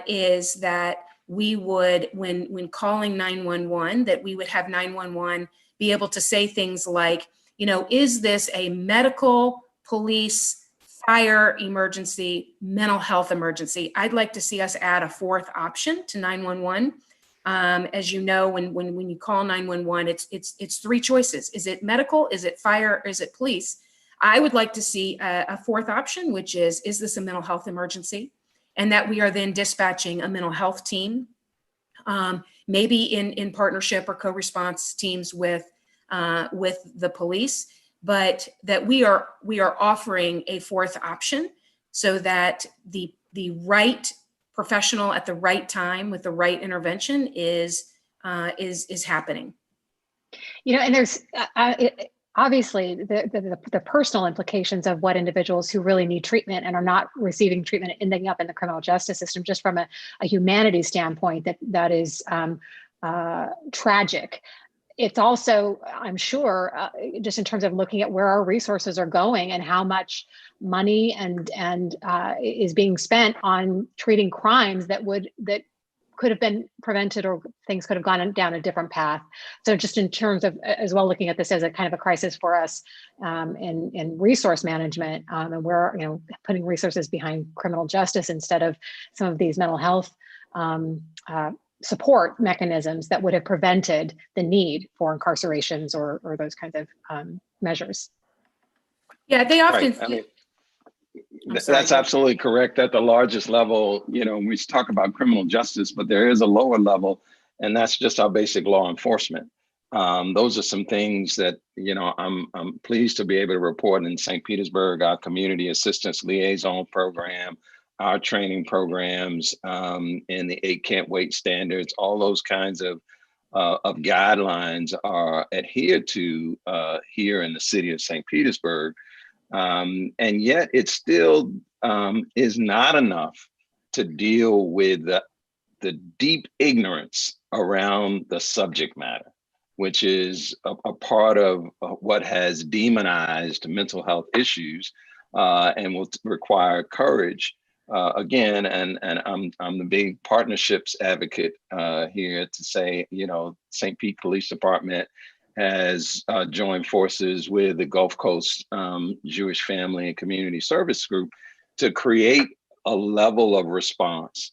is that we would, when calling 911, that we would have 911 be able to say things like, is this a medical, police, fire emergency, mental health emergency? I'd like to see us add a fourth option to 911. As you know, when you call 911, it's three choices. Is it medical? Is it fire? Or is it police? I would like to see a fourth option, which is this a mental health emergency? And that we are then dispatching a mental health team, maybe in partnership or co-response teams with the police, but that we are offering a fourth option so that the right professional at the right time with the right intervention is happening. And there's obviously the personal implications of what individuals who really need treatment and are not receiving treatment ending up in the criminal justice system, just from a humanities standpoint, that is tragic. It's also, I'm sure, just in terms of looking at where our resources are going and how much money and is being spent on treating crimes that could have been prevented, or things could have gone down a different path. So just in terms of as well looking at this as a kind of a crisis for us in resource management, and we're putting resources behind criminal justice instead of some of these mental health support mechanisms that would have prevented the need for incarcerations or those kinds of measures. Yeah, they often. Right. That's absolutely correct. At the largest level, we talk about criminal justice, but there is a lower level, and that's just our basic law enforcement. Those are some things that, I'm pleased to be able to report in St. Petersburg, our community assistance liaison program, our training programs, and the 8 Can't Wait standards, all those kinds of guidelines are adhered to here in the city of St. Petersburg. And yet it still is not enough to deal with the deep ignorance around the subject matter. which is a part of what has demonized mental health issues and will require courage. Again, and I'm the big partnerships advocate here to say, you know, St. Pete Police Department has joined forces with the Gulf Coast Jewish Family and Community Service Group to create a level of response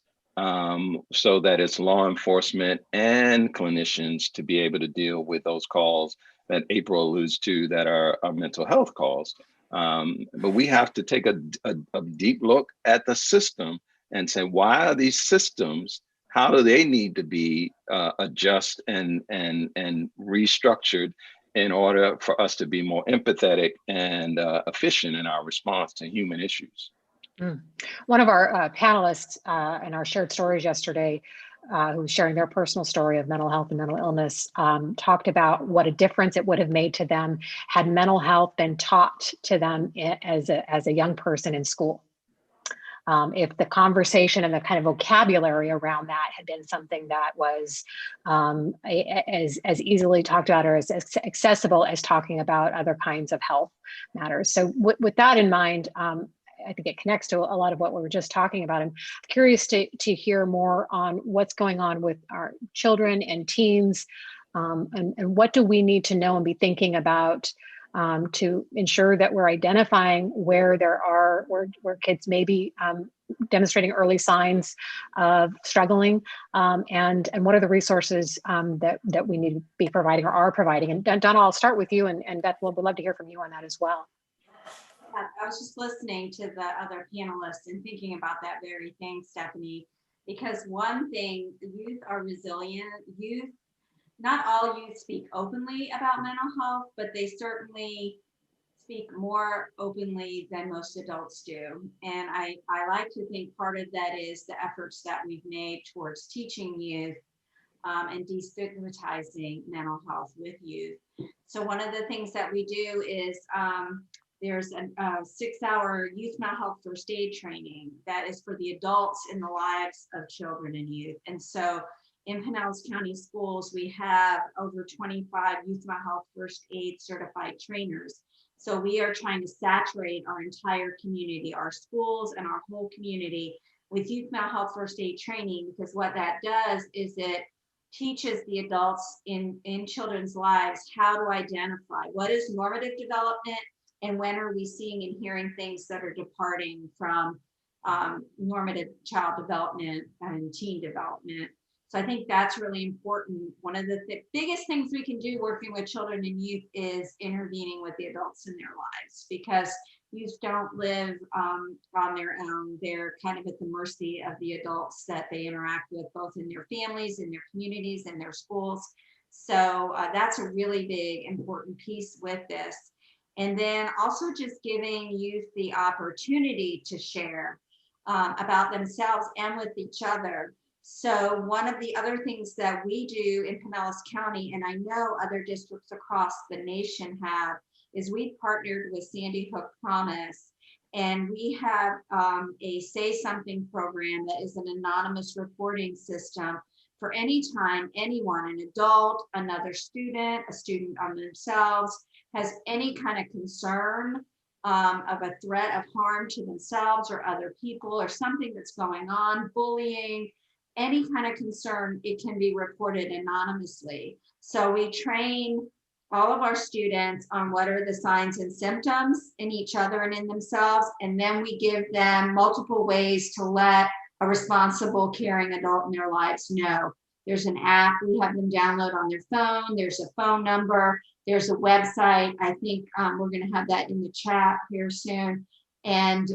so that it's law enforcement and clinicians to be able to deal with those calls that April alludes to that are mental health calls. But we have to take a deep look at the system and say, why are these systems, how do they need to be adjusted and restructured in order for us to be more empathetic and efficient in our response to human issues? One of our panelists in our shared stories yesterday, who was sharing their personal story of mental health and mental illness, talked about what a difference it would have made to them had mental health been taught to them as a young person in school. If the conversation and the kind of vocabulary around that had been something that was as easily talked about or as accessible as talking about other kinds of health matters. So with that in mind, I think it connects to a lot of what we were just talking about. I'm curious to hear more on what's going on with our children and teens, and what do we need to know and be thinking about to ensure that we're identifying where where kids may be demonstrating early signs of struggling, and what are the resources that we need to be providing or are providing. And Donna, I'll start with you, and Beth, we'd love to hear from you on that as well. I was just listening to the other panelists and thinking about that very thing, Stephanie, because one thing, youth are resilient. Not all youth speak openly about mental health, but they certainly speak more openly than most adults do. And I like to think part of that is the efforts that we've made towards teaching youth and destigmatizing mental health with youth. So one of the things that we do is there's a 6-hour youth mental health first aid training that is for the adults in the lives of children and youth. And so in Pinellas County Schools, we have over 25 youth mental health first aid certified trainers. So we are trying to saturate our entire community, our schools and our whole community with youth mental health first aid training, because what that does is it teaches the adults in children's lives how to identify what is normative development and when are we seeing and hearing things that are departing from normative child development and teen development. So I think that's really important. One of the biggest things we can do working with children and youth is intervening with the adults in their lives, because youth don't live on their own. They're kind of at the mercy of the adults that they interact with, both in their families, in their communities, in their schools. So that's a really big, important piece with this. And then also just giving youth the opportunity to share about themselves and with each other. So one of the other things that we do in Pinellas County, and I know other districts across the nation have, is we've partnered with Sandy Hook Promise, and we have a Say Something program that is an anonymous reporting system for any time anyone, an adult, another student, a student on themselves, has any kind of concern of a threat of harm to themselves or other people or something that's going on, bullying, any kind of concern, it can be reported anonymously. So we train all of our students on what are the signs and symptoms in each other and in themselves, and then we give them multiple ways to let a responsible, caring adult in their lives know. There's an app we have them download on their phone. There's a phone number. There's a website. I think we're going to have that in the chat here soon. And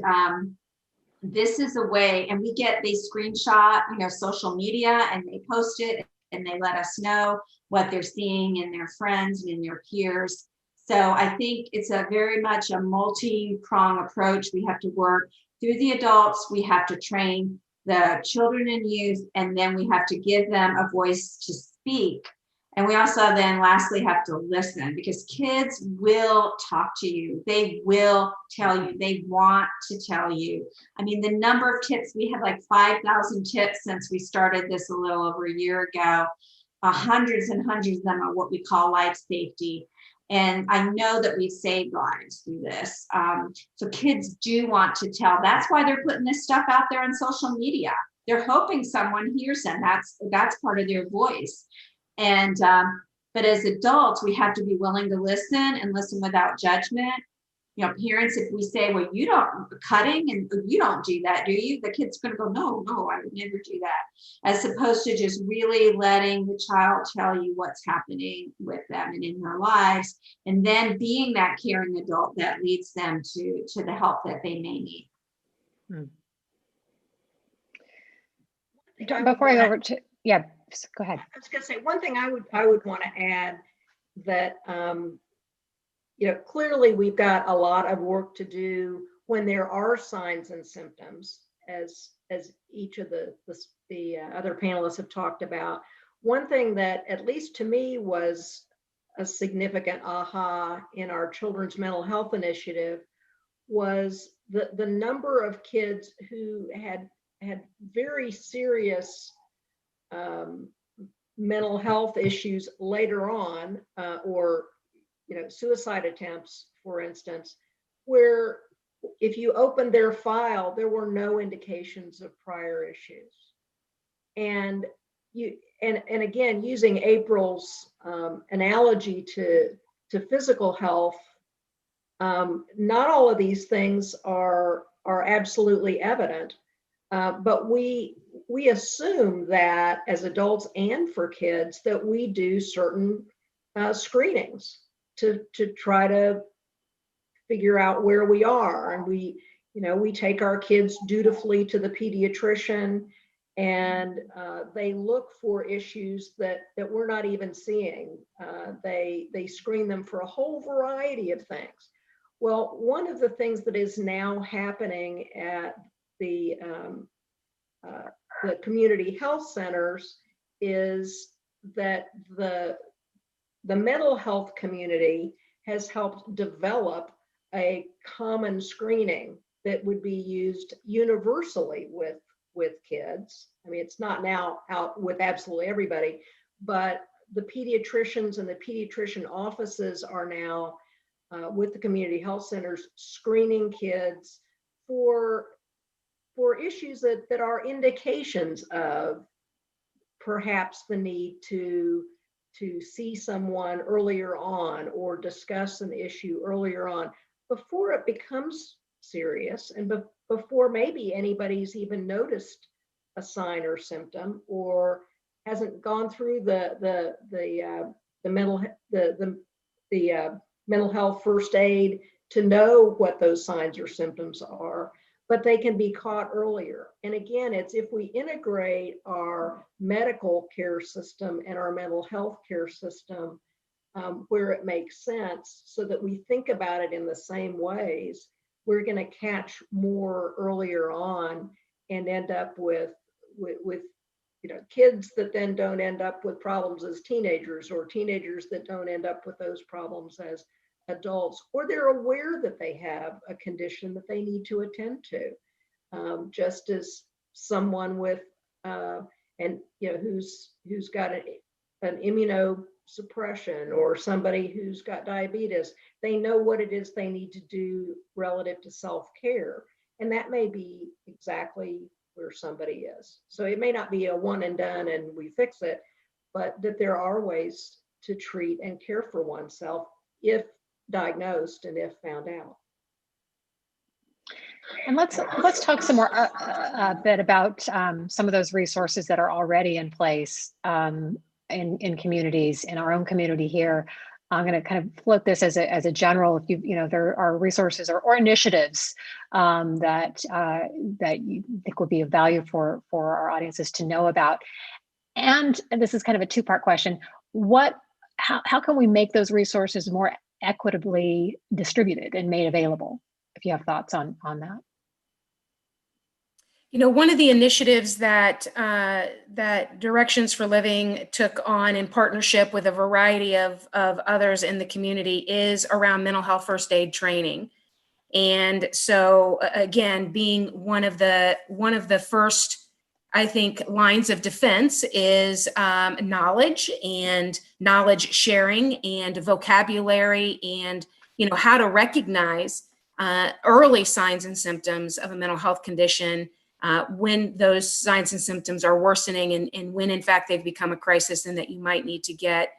this is a way, and they screenshot, social media, and they post it, and they let us know what they're seeing in their friends and in their peers. So I think it's a very much a multi-pronged approach. We have to work through the adults. We have to train the children and youth, and then we have to give them a voice to speak. And we also then lastly have to listen, because kids will talk to you. They will tell you. They want to tell you. I mean, the number of tips, we have like 5,000 tips since we started this a little over a year ago. hundreds and hundreds of them are what we call life safety. And I know that we've saved lives through this. So kids do want to tell. That's why they're putting this stuff out there on social media. They're hoping someone hears them. That's part of their voice. And but as adults, we have to be willing to listen and listen without judgment. You know, parents, if we say, well, you don't cutting and you don't do that, do you? The kid's going to go, no, I would never do that. As opposed to just really letting the child tell you what's happening with them and in their lives, and then being that caring adult that leads them to the help that they may need. Before I go over to, yeah, go ahead. I was going to say, one thing I would want to add that, you know, clearly we've got a lot of work to do when there are signs and symptoms, as each of the other panelists have talked about. One thing that, at least to me, was a significant aha in our children's mental health initiative was the number of kids who had very serious mental health issues later on, or suicide attempts, for instance, where if you opened their file, there were no indications of prior issues. And again, using April's analogy to physical health, not all of these things are absolutely evident, but we assume that as adults and for kids that we do certain screenings to try to figure out where we are. And we take our kids dutifully to the pediatrician, and they look for issues that we're not even seeing. They screen them for a whole variety of things. Well, one of the things that is now happening at the community health centers is that the mental health community has helped develop a common screening that would be used universally with kids. I mean, it's not now out with absolutely everybody, but the pediatricians and the pediatrician offices are now with the community health centers screening kids for issues that are indications of perhaps the need to see someone earlier on or discuss an issue earlier on before it becomes serious, and before maybe anybody's even noticed a sign or symptom or hasn't gone through the mental health first aid to know what those signs or symptoms are. But they can be caught earlier. And again, it's if we integrate our medical care system and our mental health care system where it makes sense, so that we think about it in the same ways, we're going to catch more earlier on and end up with kids that then don't end up with problems as teenagers, or teenagers that don't end up with those problems as adults, or they're aware that they have a condition that they need to attend to, just as someone with who's got an immunosuppression, or somebody who's got diabetes, they know what it is they need to do relative to self-care, and that may be exactly where somebody is. So it may not be a one and done and we fix it, but that there are ways to treat and care for oneself if diagnosed and if found out. And let's talk some more a bit about some of those resources that are already in place in communities, in our own community here. I'm going to kind of float this as a general. If there are resources or initiatives that you think would be of value for our audiences to know about. And this is kind of a two-part question. How can we make those resources more equitably distributed and made available? If you have thoughts on that. One of the initiatives that Directions for Living took on in partnership with a variety of others in the community is around mental health first aid training. And so again, being one of the first I think lines of defense is knowledge and knowledge sharing and vocabulary and, how to recognize early signs and symptoms of a mental health condition when those signs and symptoms are worsening and when in fact they've become a crisis and that you might need to get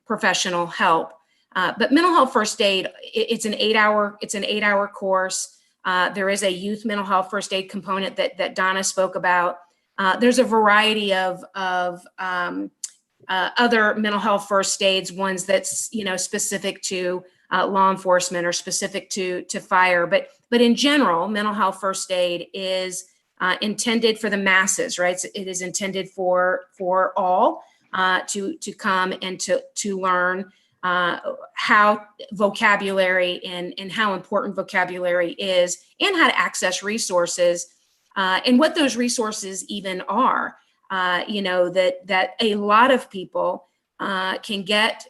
professional help. But mental health first aid, it's an 8-hour course. There is a youth mental health first aid component that Donna spoke about. There's a variety of other mental health first aids, ones that's specific to law enforcement or specific to fire. But in general, mental health first aid is intended for the masses, right? So it is intended for all to come and to learn how vocabulary and how important vocabulary is, and how to access resources, and what those resources even are. That a lot of people can get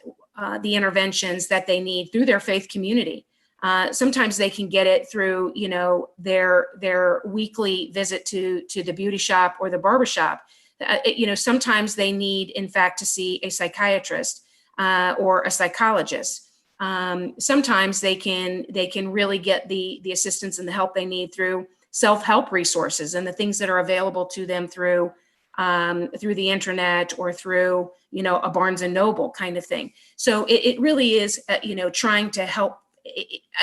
the interventions that they need through their faith community. Sometimes they can get it through, their weekly visit to the beauty shop or the barbershop. Sometimes they need, in fact, to see a psychiatrist or a psychologist. Sometimes they can really get the assistance and the help they need through self-help resources and the things that are available to them through the internet or through a Barnes and Noble kind of thing. So it really is trying to help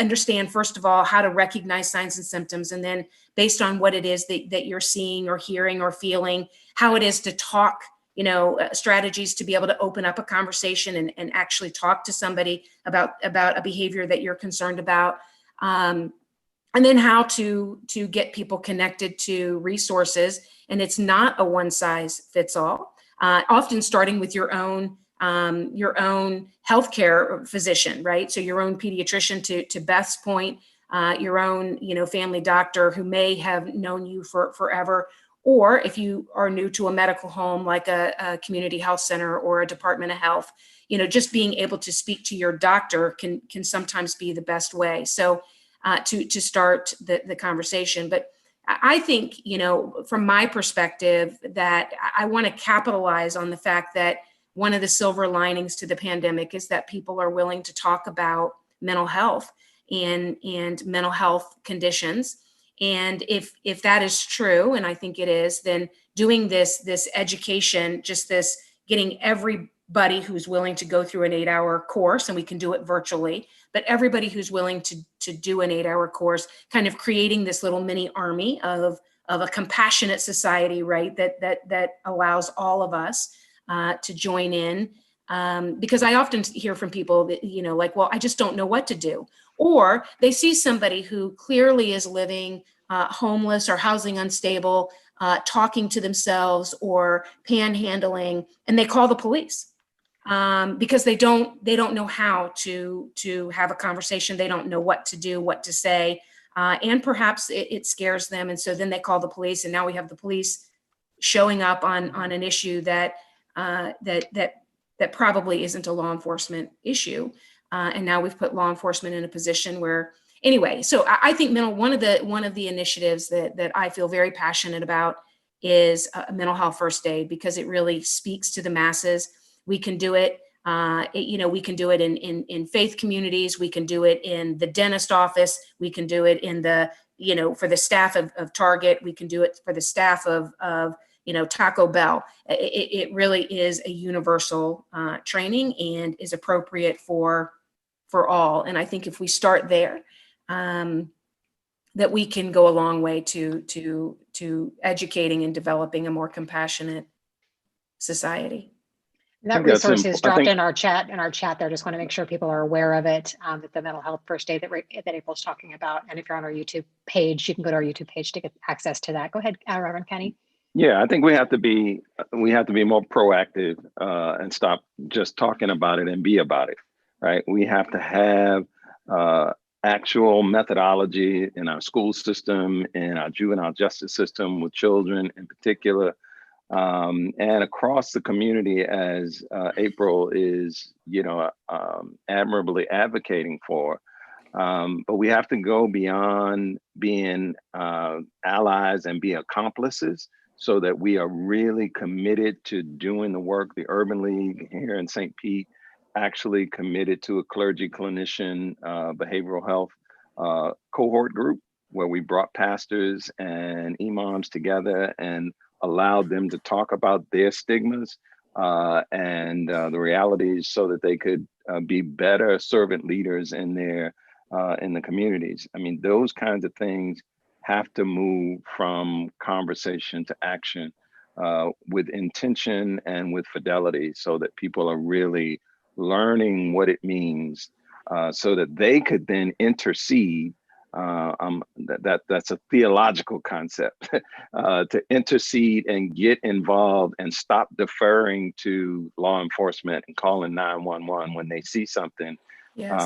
understand, first of all, how to recognize signs and symptoms, and then based on what it is that you're seeing or hearing or feeling, how it is to talk, strategies to be able to open up a conversation and actually talk to somebody about a behavior that you're concerned about. And then how to get people connected to resources. And it's not a one size fits all, often starting with your own healthcare physician, right? So your own pediatrician, to Beth's point, your own, family doctor who may have known you for forever. Or if you are new to a medical home, like a community health center or a department of health, just being able to speak to your doctor can sometimes be the best way. So to start the conversation. But I think, from my perspective, that I want to capitalize on the fact that one of the silver linings to the pandemic is that people are willing to talk about mental health and mental health conditions. And if that is true, and I think it is, then doing this education, just this getting everybody who's willing to go through an 8-hour course, and we can do it virtually, but everybody who's willing to do an 8-hour course, kind of creating this little mini army of a compassionate society, right? That allows all of us to join in. Because I often hear from people that, like, well, I just don't know what to do. Or they see somebody who clearly is living homeless or housing unstable, talking to themselves or panhandling, and they call the police because they don't know how to have a conversation. They don't know what to do, what to say, and perhaps it scares them. And so then they call the police, and now we have the police showing up on an issue that probably isn't a law enforcement issue. And now we've put law enforcement in a position where, anyway, so I think one of the initiatives that I feel very passionate about is mental health first aid, because it really speaks to the masses. We can do it. We can do it in faith communities. We can do it in the dentist office. We can do it in the, for the staff of Target. We can do it for the staff of Taco Bell. It really is a universal training and is appropriate for all. And I think if we start there, that we can go a long way to educating and developing a more compassionate society. That resource is dropped in our chat there. Just want to make sure people are aware of it, that the mental health first aid that April's talking about. And if you're on our YouTube page, you can go to our YouTube page to get access to that. Go ahead, Reverend Kenny. Yeah, I think we have to be more proactive and stop just talking about it and be about it, right? We have to have actual methodology in our school system, in our juvenile justice system with children in particular, and across the community, as April is, admirably advocating for. But we have to go beyond being allies and be accomplices so that we are really committed to doing the work. The Urban League here in St. Pete actually committed to a clergy clinician behavioral health cohort group where we brought pastors and imams together and allowed them to talk about their stigmas and the realities so that they could be better servant leaders in the communities. I mean, those kinds of things have to move from conversation to action with intention and with fidelity so that people are really learning what it means so that they could then intercede. That's a theological concept to intercede and get involved and stop deferring to law enforcement and calling 911 when they see something. Yes.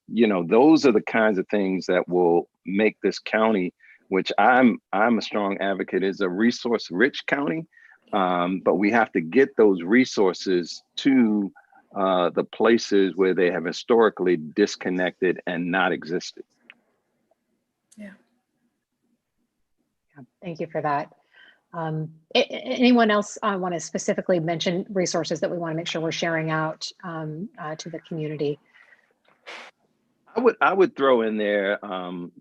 You know, those are the kinds of things that will make this county, which I'm a strong advocate, is a resource-rich county, but we have to get those resources to the places where they have historically disconnected and not existed. Yeah. Thank you for that. Anyone else want to specifically mention resources that we want to make sure we're sharing out to the community? I would throw in there,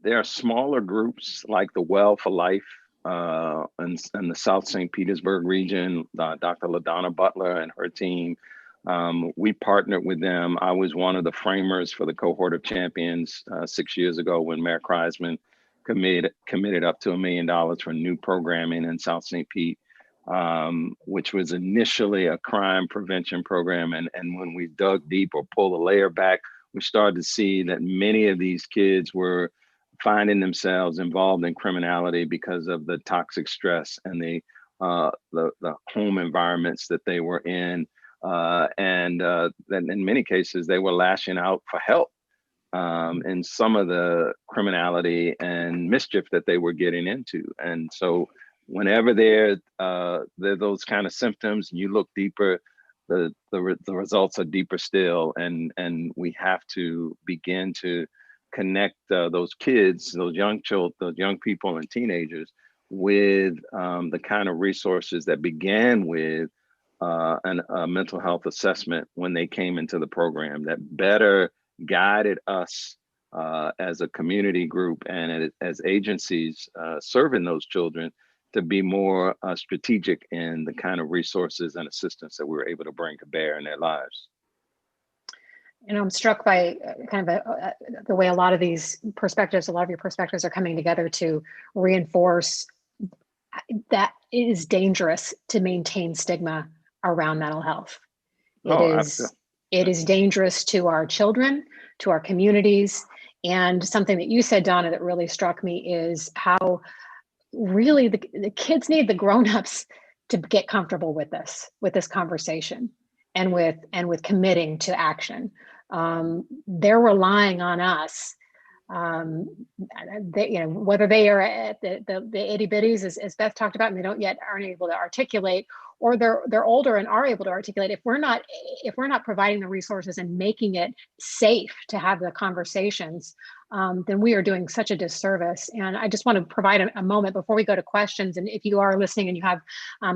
there are smaller groups like the Well for Life in the South St. Petersburg region, Dr. LaDonna Butler and her team. We partnered with them. I was one of the framers for the Cohort of Champions 6 years ago when Mayor Kreisman committed up to $1 million for new programming in South St. Pete, which was initially a crime prevention program. And when we dug deep or pulled a layer back, we started to see that many of these kids were finding themselves involved in criminality because of the toxic stress and the home environments that they were in. And in many cases, they were lashing out for help in some of the criminality and mischief that they were getting into. And so whenever there are those kind of symptoms, you look deeper, the results are deeper still. And we have to begin to connect those kids, those young people and teenagers with the kind of resources that began with a mental health assessment when they came into the program that better guided us as a community group and as agencies serving those children to be more strategic in the kind of resources and assistance that we were able to bring to bear in their lives. And I'm struck by kind of the way a lot of your perspectives are coming together to reinforce that it is dangerous to maintain stigma around mental health. It is dangerous to our children, to our communities. And something that you said, Donna, that really struck me is how really the kids need the grown-ups to get comfortable with this conversation and with committing to action. They're relying on us. Whether they are at the itty bitties, as Beth talked about, and they aren't able to articulate, or they're older and are able to articulate. If we're not providing the resources and making it safe to have the conversations, then we are doing such a disservice. And I just want to provide a moment before we go to questions. And if you are listening and you have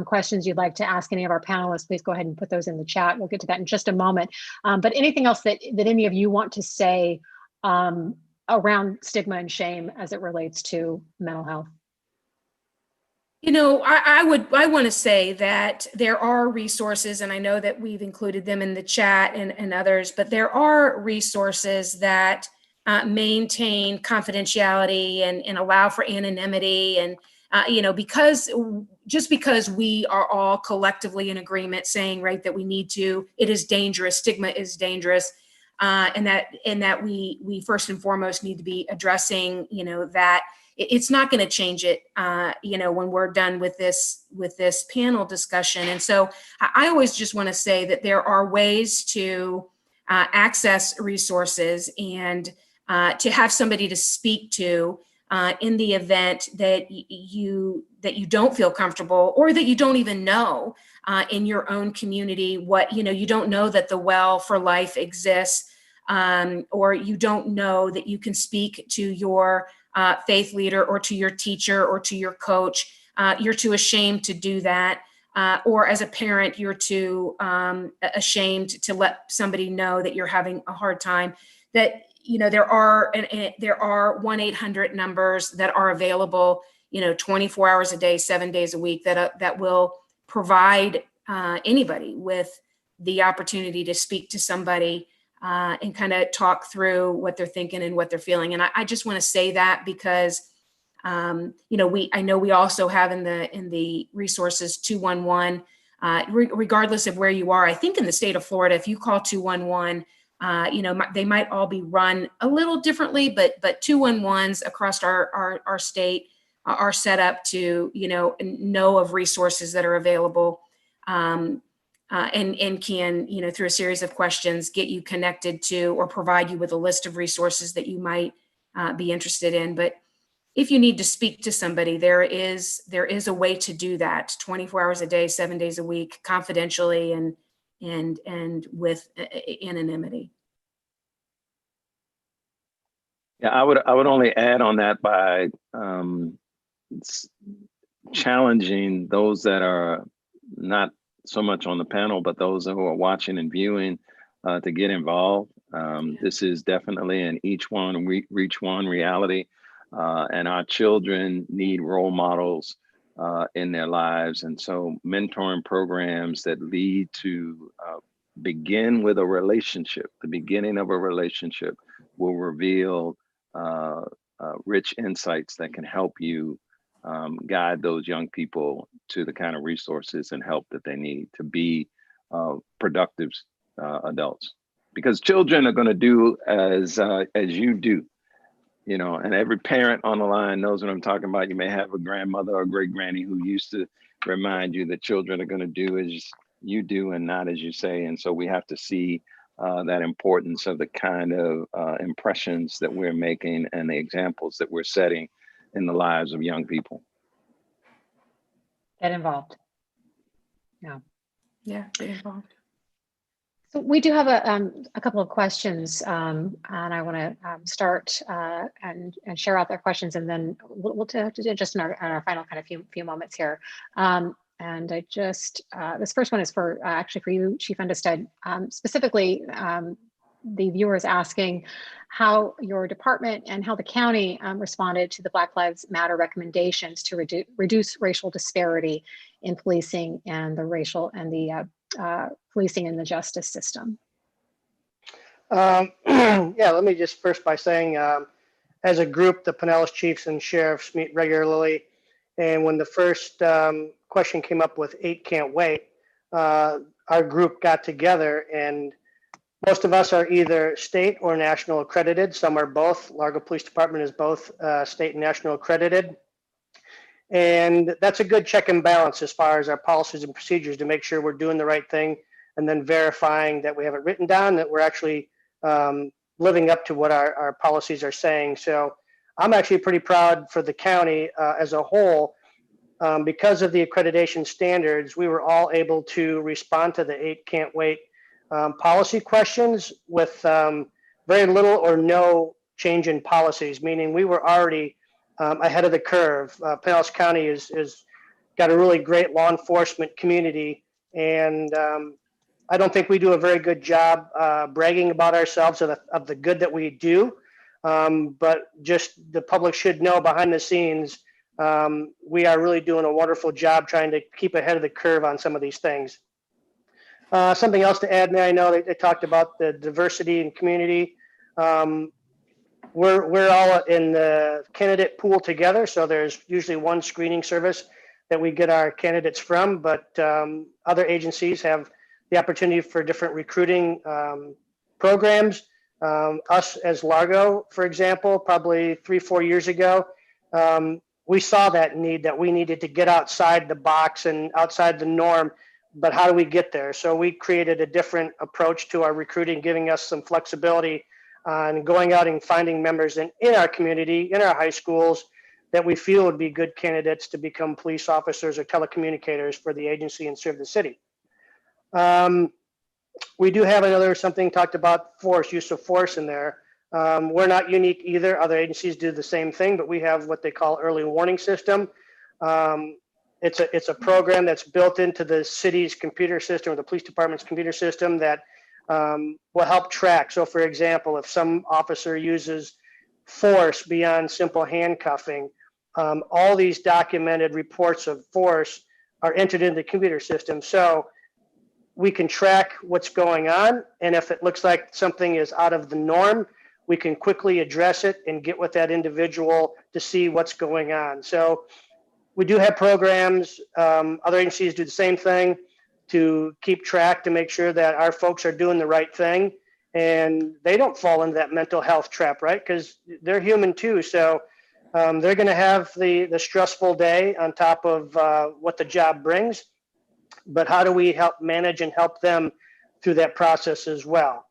questions you'd like to ask any of our panelists, please go ahead and put those in the chat. We'll get to that in just a moment. But anything else that any of you want to say around stigma and shame as it relates to mental health? You know, I want to say that there are resources, and I know that we've included them in the chat and others, but there are resources that maintain confidentiality and allow for anonymity. And, because we are all collectively in agreement saying, right, that it is dangerous, stigma is dangerous. And that we first and foremost need to be addressing, that it's not going to change it, when we're done with this panel discussion. And so I always just want to say that there are ways to access resources and to have somebody to speak to in the event that you don't feel comfortable, or that you don't even know in your own community you don't know that the Well for Life exists, or you don't know that you can speak to your faith leader or to your teacher or to your coach you're too ashamed to do that. Or as a parent, you're too ashamed to let somebody know that you're having a hard time, that, you know, there are 1-800 numbers that are available, you know, 24 hours a day, 7 days a week, that will provide anybody with the opportunity to speak to somebody and kind of talk through what they're thinking and what they're feeling. And I just want to say that because you know, I know we also have in the resources 211, regardless of where you are. I think in the state of Florida, if you call 211, you know, they might all be run a little differently, but 211s across our state are set up to, you know of resources that are available, and can, you know, through a series of questions, get you connected to or provide you with a list of resources that you might be interested in. But if you need to speak to somebody, there is a way to do that 24 hours a day, 7 days a week, confidentially and with anonymity. Yeah, I would only add on that by challenging those that are not so much on the panel, but those who are watching and viewing to get involved. This is definitely an each one reach one reality. And our children need role models in their lives. And so mentoring programs that lead to begin with a relationship, the beginning of a relationship will reveal rich insights that can help you guide those young people to the kind of resources and help that they need to be productive adults. Because children are going to do as you do. You know, and every parent on the line knows what I'm talking about. You may have a grandmother or great granny who used to remind you that children are going to do as you do and not as you say. And so we have to see that importance of the kind of impressions that we're making and the examples that we're setting in the lives of young people. Get involved. Yeah, get involved. So we do have a couple of questions, and I want to start and share out their questions, and then we'll do just in our final kind of few moments here. And I just this first one is for actually for you, Chief Undestad, specifically. The viewer is asking how your department and how the county responded to the Black Lives Matter recommendations to reduce racial disparity in policing and the racial and the policing in the justice system. Yeah, let me just first by saying, as a group, the Pinellas chiefs and sheriffs meet regularly. And when the first question came up with 8 can't wait, our group got together, and most of us are either state or national accredited. Some are both. Largo Police Department is both state and national accredited. And that's a good check and balance as far as our policies and procedures to make sure we're doing the right thing, and then verifying that we have it written down, that we're actually living up to what our policies are saying. So I'm actually pretty proud for the county as a whole. Because of the accreditation standards, we were all able to respond to the 8 can't wait policy questions with very little or no change in policies, meaning we were already ahead of the curve. Pinellas County is got a really great law enforcement community, and I don't think we do a very good job bragging about ourselves of the good that we do, but just the public should know behind the scenes, we are really doing a wonderful job trying to keep ahead of the curve on some of these things. Something else to add, I know they talked about the diversity in community. We're all in the candidate pool together, so there's usually one screening service that we get our candidates from, but other agencies have the opportunity for different recruiting programs. Us as Largo, for example, probably 3-4 years ago, we saw that need, that we needed to get outside the box and outside the norm, but how do we get there? So we created a different approach to our recruiting, giving us some flexibility on going out and finding members in our community, in our high schools, that we feel would be good candidates to become police officers or telecommunicators for the agency and serve the city. We do have something talked about use of force in there. We're not unique either. Other agencies do the same thing, but we have what they call early warning system. It's a program that's built into the city's computer system or the police department's computer system that will help track. So for example, if some officer uses force beyond simple handcuffing, all these documented reports of force are entered into the computer system. So we can track what's going on. And if it looks like something is out of the norm, we can quickly address it and get with that individual to see what's going on. So we do have programs. Other agencies do the same thing to keep track to make sure that our folks are doing the right thing and they don't fall into that mental health trap, right? Because they're human too. So they're going to have the stressful day on top of what the job brings. But how do we help manage and help them through that process as well?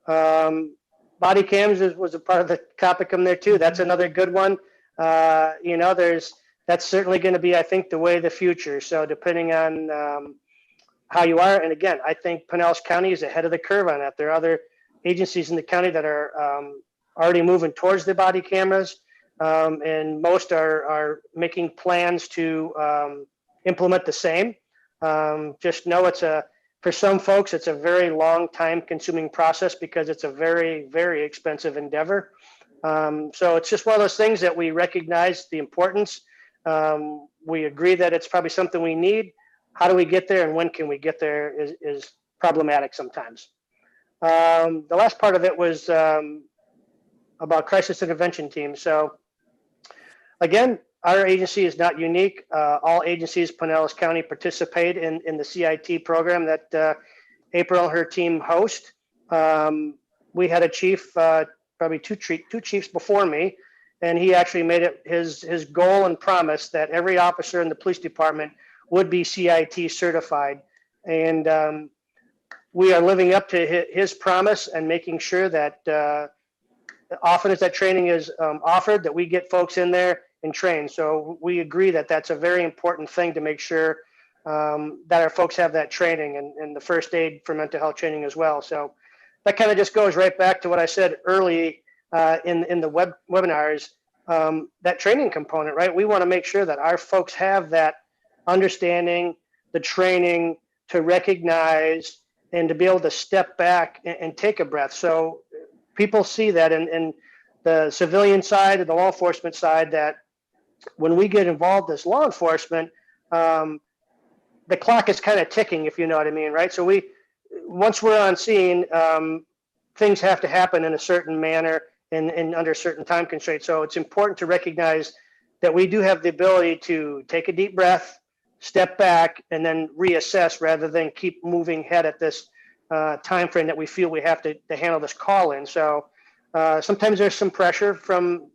Body cams was a part of the Capicum there too. That's another good one. That's certainly going to be, I think, the way of the future. So depending on how you are, and again, I think Pinellas County is ahead of the curve on that. There are other agencies in the county that are already moving towards the body cameras, and most are making plans to implement the same. Just know for some folks, it's a very long time consuming process because it's a very, very expensive endeavor. So it's just one of those things that we recognize the importance. We agree that it's probably something we need. How do we get there and when can we get there is problematic sometimes. The last part of it was about crisis intervention teams. So again, our agency is not unique. All agencies, Pinellas County, participate in the CIT program that April and her team host. We had a chief, probably two chiefs before me, and he actually made it his goal and promise that every officer in the police department would be CIT certified. And we are living up to his promise and making sure that often as that training is offered, that we get folks in there and train. So we agree that that's a very important thing to make sure that our folks have that training and the first aid for mental health training as well. So that kind of just goes right back to what I said early in the webinars, that training component, right? We want to make sure that our folks have that understanding, the training to recognize and to be able to step back and take a breath. So people see that in the civilian side and the law enforcement side, that when we get involved as law enforcement, the clock is kind of ticking, if you know what I mean, right? So once we're on scene, things have to happen in a certain manner and under certain time constraints. So it's important to recognize that we do have the ability to take a deep breath, step back, and then reassess rather than keep moving ahead at this time frame that we feel we have to handle this call in. So sometimes there's some pressure from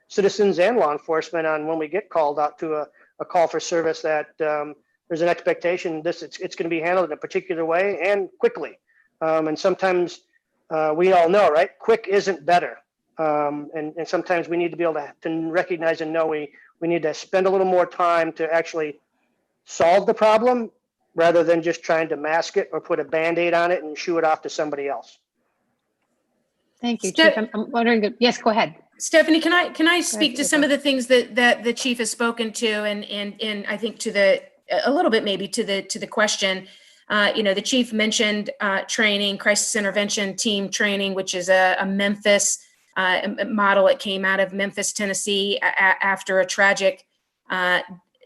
citizens and law enforcement on when we get called out to a call for service that there's an expectation it's going to be handled in a particular way and quickly. And sometimes we all know, right? Quick isn't better. And sometimes we need to be able to recognize and know we need to spend a little more time to actually solve the problem rather than just trying to mask it or put a Band-Aid on it and shoo it off to somebody else. Thank you, Chief. I'm wondering, yes, go ahead. Stephanie, can I speak to some of the things that the chief has spoken to, and I think a little bit maybe to the question. The chief mentioned training, crisis intervention team training, which is a Memphis model. It came out of Memphis, Tennessee, after a tragic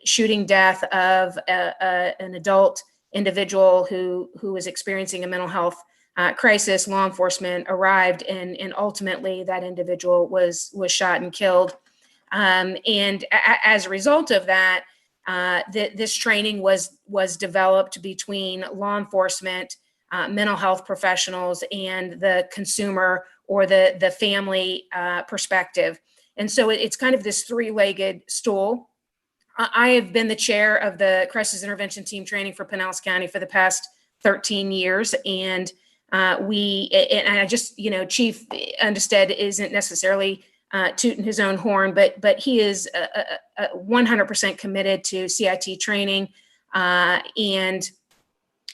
shooting death of an adult individual who was experiencing a mental health crisis. Law enforcement arrived, and ultimately that individual was shot and killed. And as a result of that, this training was developed between law enforcement, mental health professionals, and the consumer or the family perspective. And so it's kind of this three-legged stool. I have been the chair of the crisis intervention team training for Pinellas County for the past 13 years. And Chief Undestad isn't necessarily tooting his own horn, but he is 100% committed to CIT training and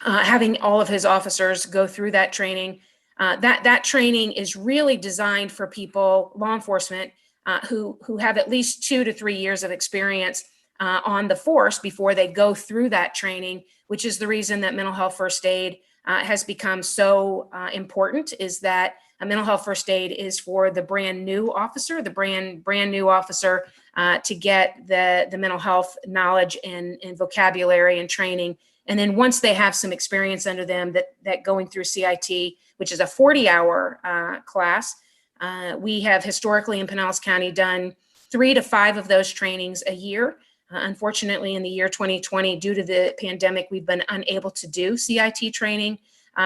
having all of his officers go through that training. That training is really designed for people, law enforcement, who have at least 2 to 3 years of experience on the force before they go through that training, which is the reason that mental health first aid has become so important, is that a mental health first aid is for the brand new officer, to get the mental health knowledge and vocabulary and training. And then once they have some experience under them, that going through CIT, which is a 40-hour class, we have historically in Pinellas County done 3 to 5 of those trainings a year. Unfortunately, in the year 2020, due to the pandemic, we've been unable to do CIT training,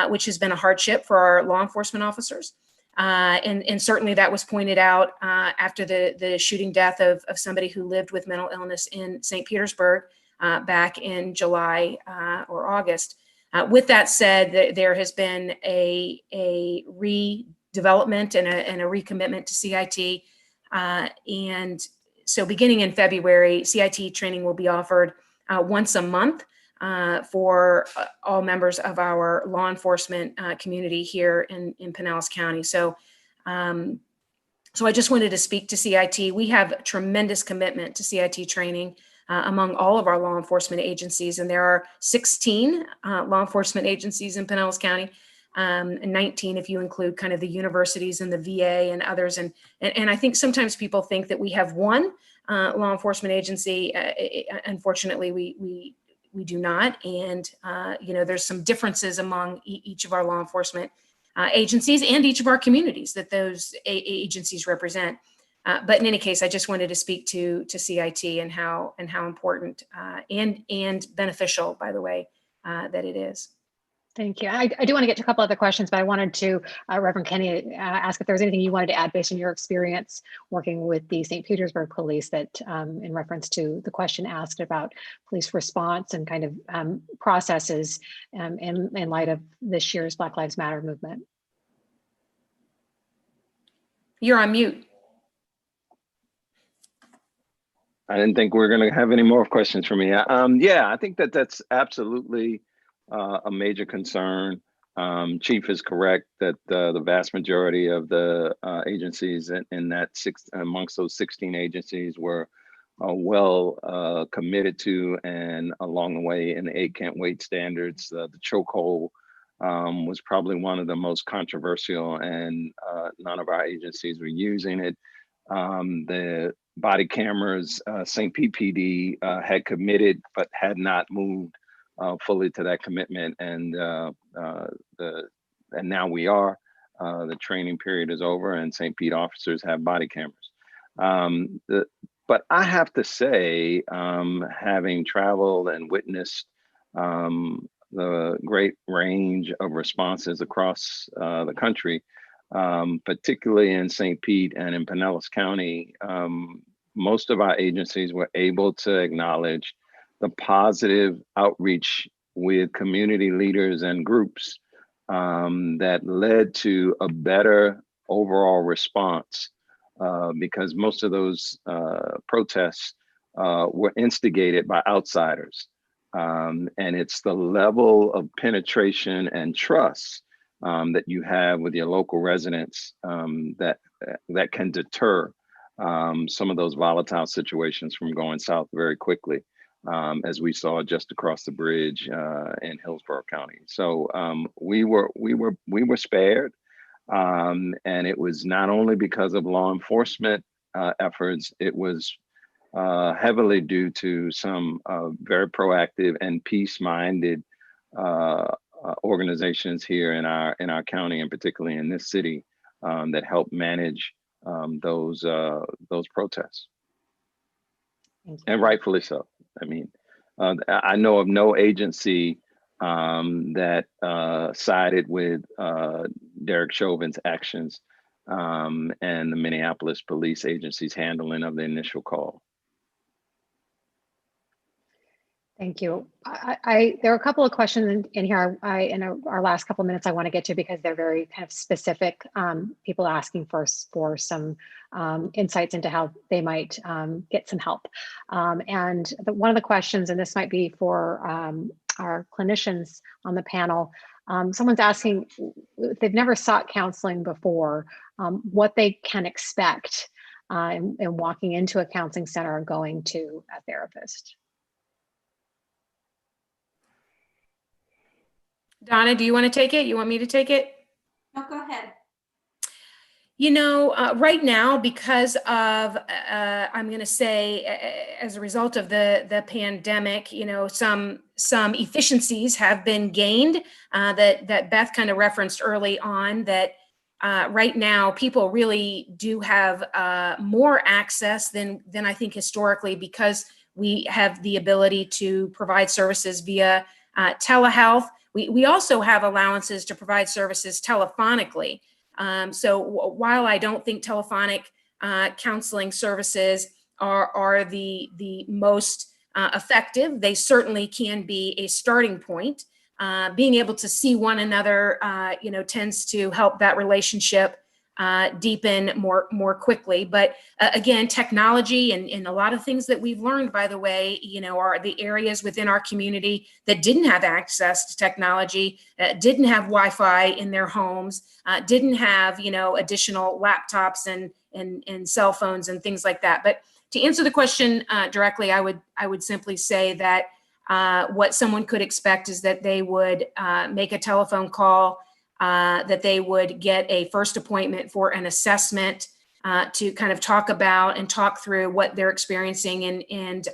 which has been a hardship for our law enforcement officers. And certainly that was pointed out after the shooting death of somebody who lived with mental illness in St. Petersburg back in July or August. With that said, there has been a redevelopment and a recommitment to CIT. And so beginning in February, CIT training will be offered once a month for all members of our law enforcement community here in Pinellas County. So I just wanted to speak to CIT. We have a tremendous commitment to CIT training among all of our law enforcement agencies. And there are 16 law enforcement agencies in Pinellas County, and 19 if you include kind of the universities and the VA and others. And I think sometimes people think that we have one law enforcement agency. Unfortunately, we do not. And, there's some differences among each of our law enforcement agencies and each of our communities that those agencies represent. But in any case, I just wanted to speak to CIT and how important and beneficial, by the way, that it is. Thank you. I do want to get to a couple other questions, but I wanted to, Reverend Kenny, ask if there was anything you wanted to add based on your experience working with the St. Petersburg police that in reference to the question asked about police response and kind of processes in light of this year's Black Lives Matter movement. You're on mute. I didn't think we were going to have any more questions for me. Yeah, I think that's absolutely a major concern. Chief is correct that the vast majority of the agencies in that amongst those 16 agencies were well committed to and along the way in the 8 Can't Wait standards. The chokehold was probably one of the most controversial, and none of our agencies were using it. The body cameras, St. Pete PD had committed but had not moved fully to that commitment, and now we are. The training period is over, and St. Pete officers have body cameras. But I have to say, having traveled and witnessed the great range of responses across the country, particularly in St. Pete and in Pinellas County, most of our agencies were able to acknowledge the positive outreach with community leaders and groups that led to a better overall response, because most of those protests were instigated by outsiders. And it's the level of penetration and trust that you have with your local residents that can deter some of those volatile situations from going south very quickly, as we saw just across the bridge in Hillsborough County. So we were spared, and it was not only because of law enforcement efforts. It was heavily due to some very proactive and peace-minded organizations here in our county, and particularly in this city, that helped manage those protests, and rightfully so. I mean, I know of no agency that sided with Derek Chauvin's actions and the Minneapolis Police Agency's handling of the initial call. Thank you. There are a couple of questions in here in our last couple of minutes I want to get to, because they're very kind of specific. People asking for some insights into how they might get some help. And one of the questions, and this might be for our clinicians on the panel, someone's asking if they've never sought counseling before, what they can expect and walking into a counseling center or going to a therapist. Donna, do you want to take it? You want me to take it? No, go ahead. You know, right now, because of, I'm going to say, as a result of the pandemic, you know, some efficiencies have been gained that Beth kind of referenced early on, that right now people really do have more access than I think historically, because we have the ability to provide services via telehealth. We also have allowances to provide services telephonically. So while I don't think telephonic counseling services are the most effective, they certainly can be a starting point. Being able to see one another, you know, tends to help that relationship deepen more quickly. But again, technology and a lot of things that we've learned, by the way, you know, are the areas within our community that didn't have access to technology, didn't have Wi-Fi in their homes, didn't have, you know, additional laptops and cell phones and things like that. But to answer the question directly, I would simply say that what someone could expect is that they would make a telephone call, that they would get a first appointment for an assessment to kind of talk about and talk through what they're experiencing and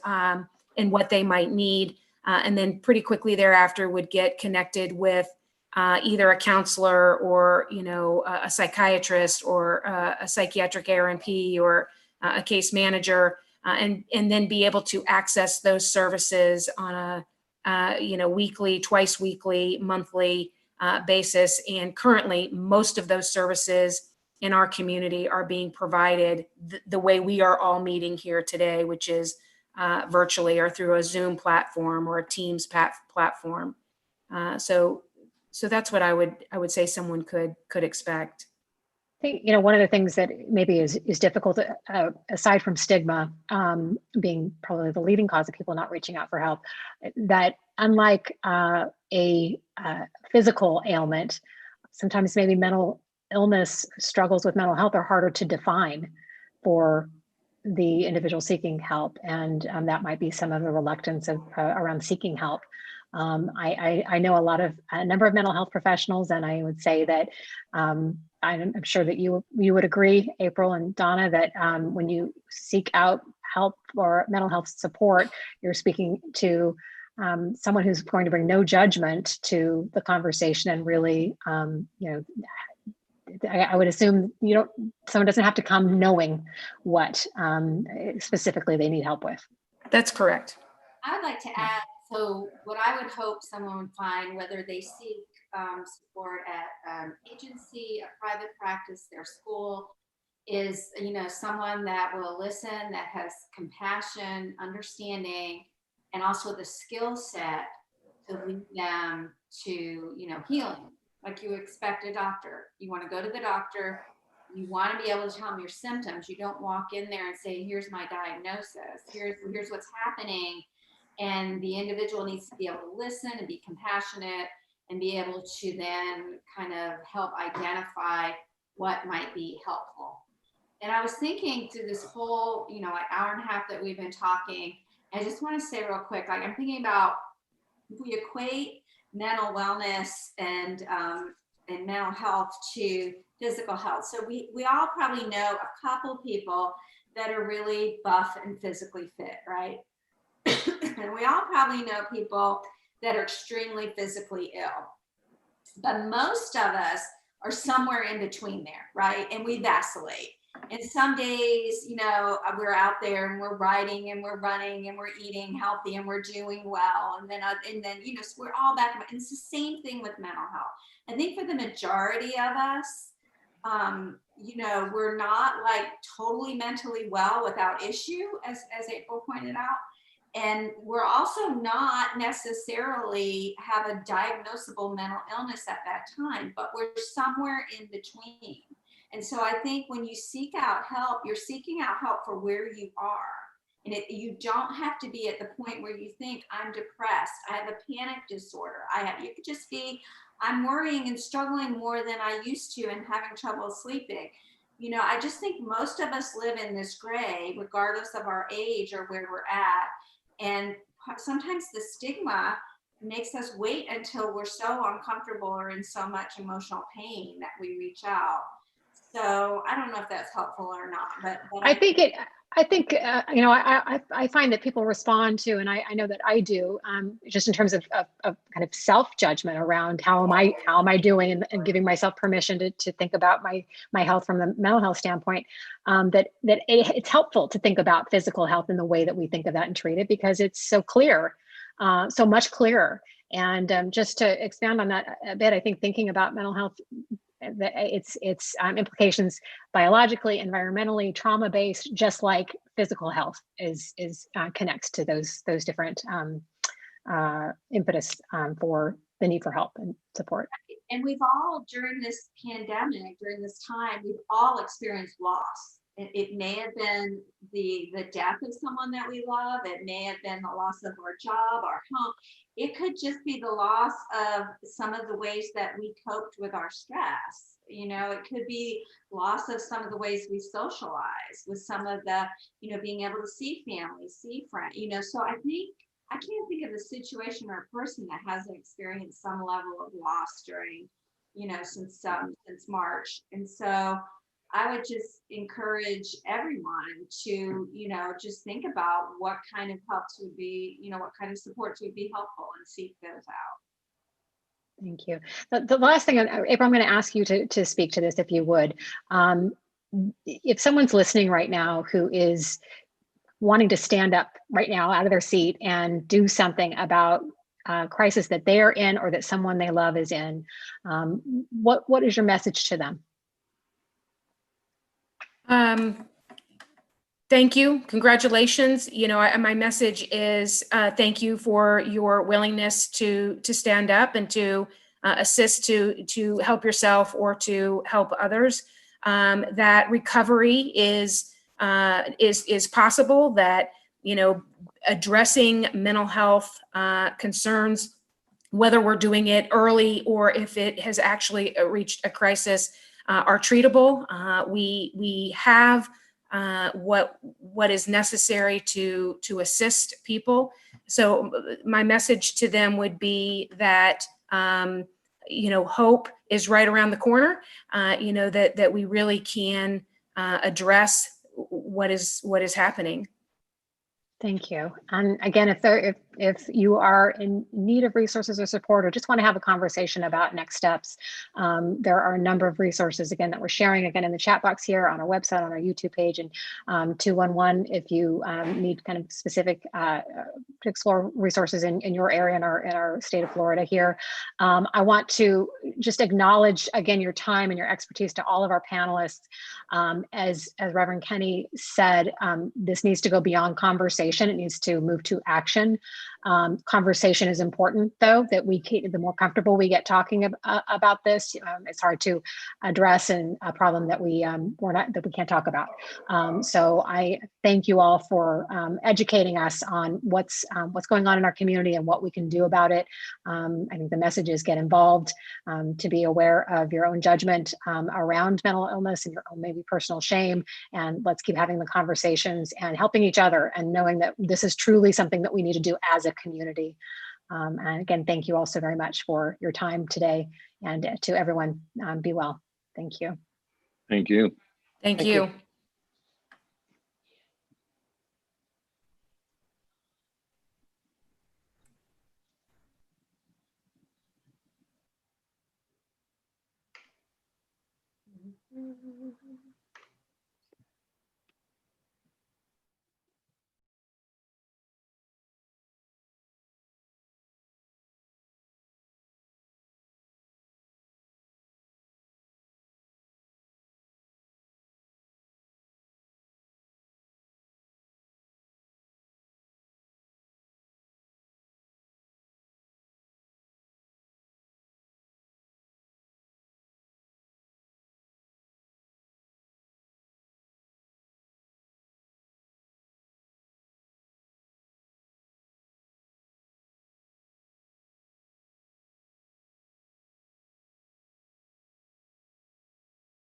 what they might need. And then pretty quickly thereafter would get connected with either a counselor or, you know, a psychiatrist or a psychiatric RNP or a case manager, and then be able to access those services on a, you know, weekly, twice weekly, monthly basis. And currently, most of those services in our community are being provided the way we are all meeting here today, which is virtually or through a Zoom platform or a Teams platform. So that's what I would say someone could expect. I think, you know, one of the things that maybe is difficult, aside from stigma being probably the leading cause of people not reaching out for help, that unlike a physical ailment, sometimes maybe mental illness, struggles with mental health are harder to define for the individual seeking help. And that might be some of the reluctance around seeking help. I know a number of mental health professionals, and I would say that I'm sure that you would agree, April and Donna, that when you seek out help or mental health support, you're speaking to someone who's going to bring no judgment to the conversation, and really, you know, I would assume someone doesn't have to come knowing what specifically they need help with. That's correct. I would like to add, so what I would hope someone would find, whether they seek support at an agency, a private practice, their school, is, you know, someone that will listen, that has compassion, understanding, and also the skill set to lead them to, you know, healing. Like you expect a doctor. You want to go to the doctor. You want to be able to tell them your symptoms. You don't walk in there and say, here's my diagnosis. Here's what's happening. And the individual needs to be able to listen and be compassionate and be able to then kind of help identify what might be helpful. And I was thinking through this whole, you know, like hour and a half that we've been talking, I just want to say real quick, like I'm thinking about if we equate mental wellness and mental health to physical health. So we all probably know a couple people that are really buff and physically fit, right? And we all probably know people that are extremely physically ill. But most of us are somewhere in between there, right? And we vacillate. And some days, you know, we're out there and we're riding and we're running and we're eating healthy and we're doing well. And then, you know, so we're all back. And it's the same thing with mental health. I think for the majority of us, you know, we're not like totally mentally well without issue, as April pointed out. And we're also not necessarily have a diagnosable mental illness at that time, but we're somewhere in between. And so I think when you seek out help, you're seeking out help for where you are. And you don't have to be at the point where you think, I'm depressed, I have a panic disorder. You could just be, I'm worrying and struggling more than I used to and having trouble sleeping. you know, I just think most of us live in this gray, regardless of our age or where we're at. And sometimes the stigma makes us wait until we're so uncomfortable or in so much emotional pain that we reach out. So I don't know if that's helpful or not, but I think you know, I find that people respond to, and I know that I do, just in terms of kind of self-judgment around how am I doing, and giving myself permission to think about my health from the mental health standpoint, that it's helpful to think about physical health in the way that we think of that and treat it, because it's so clear, so much clearer. And just to expand on that a bit, I think thinking about mental health, its implications biologically, environmentally, trauma-based, just like physical health is connects to those different impetus for the need for help and support. And we've all, during this pandemic, during this time, we've all experienced loss. It may have been the death of someone that we love. It may have been the loss of our job, our home. It could just be the loss of some of the ways that we coped with our stress. You know, it could be loss of some of the ways we socialize, with some of the, you know, being able to see family, see friends, you know. So I can't think of a situation or a person that hasn't experienced some level of loss during, you know, since March. And so I would just encourage everyone to, you know, just think about what kind of helps would be, you know, what kind of supports would be helpful, and seek those out. Thank you. The last thing, April, I'm going to ask you to speak to this, if you would. If someone's listening right now who is wanting to stand up right now out of their seat and do something about crisis that they are in, or that someone they love is in, what is your message to them? Thank you. Congratulations. You know, my message is thank you for your willingness to stand up and to assist, to help yourself or to help others. That recovery is possible. That, you know, addressing mental health concerns, whether we're doing it early or if it has actually reached a crisis, are treatable. We have what is necessary to assist people. So my message to them would be that you know, hope is right around the corner. You know, that we really can address what is happening. Thank you. And again, if you are in need of resources or support, or just want to have a conversation about next steps, there are a number of resources, again, that we're sharing, again, in the chat box here, on our website, on our YouTube page, and 211 if you need kind of specific to explore resources in your area, in our state of Florida here. I want to just acknowledge again your time and your expertise to all of our panelists. As Reverend Kenny said, this needs to go beyond conversation. It needs to move to action. Conversation is important, though, that the more comfortable we get talking about this, it's hard to address a problem that we can't talk about. So I thank you all for educating us on what's going on in our community and what we can do about it. I think the message is get involved, to be aware of your own judgment around mental illness and your own maybe personal shame, and let's keep having the conversations and helping each other, and knowing that this is truly something that we need to do as a community. And again, thank you all so very much for your time today, and to everyone, be well. Thank you. Thank you. Thank you.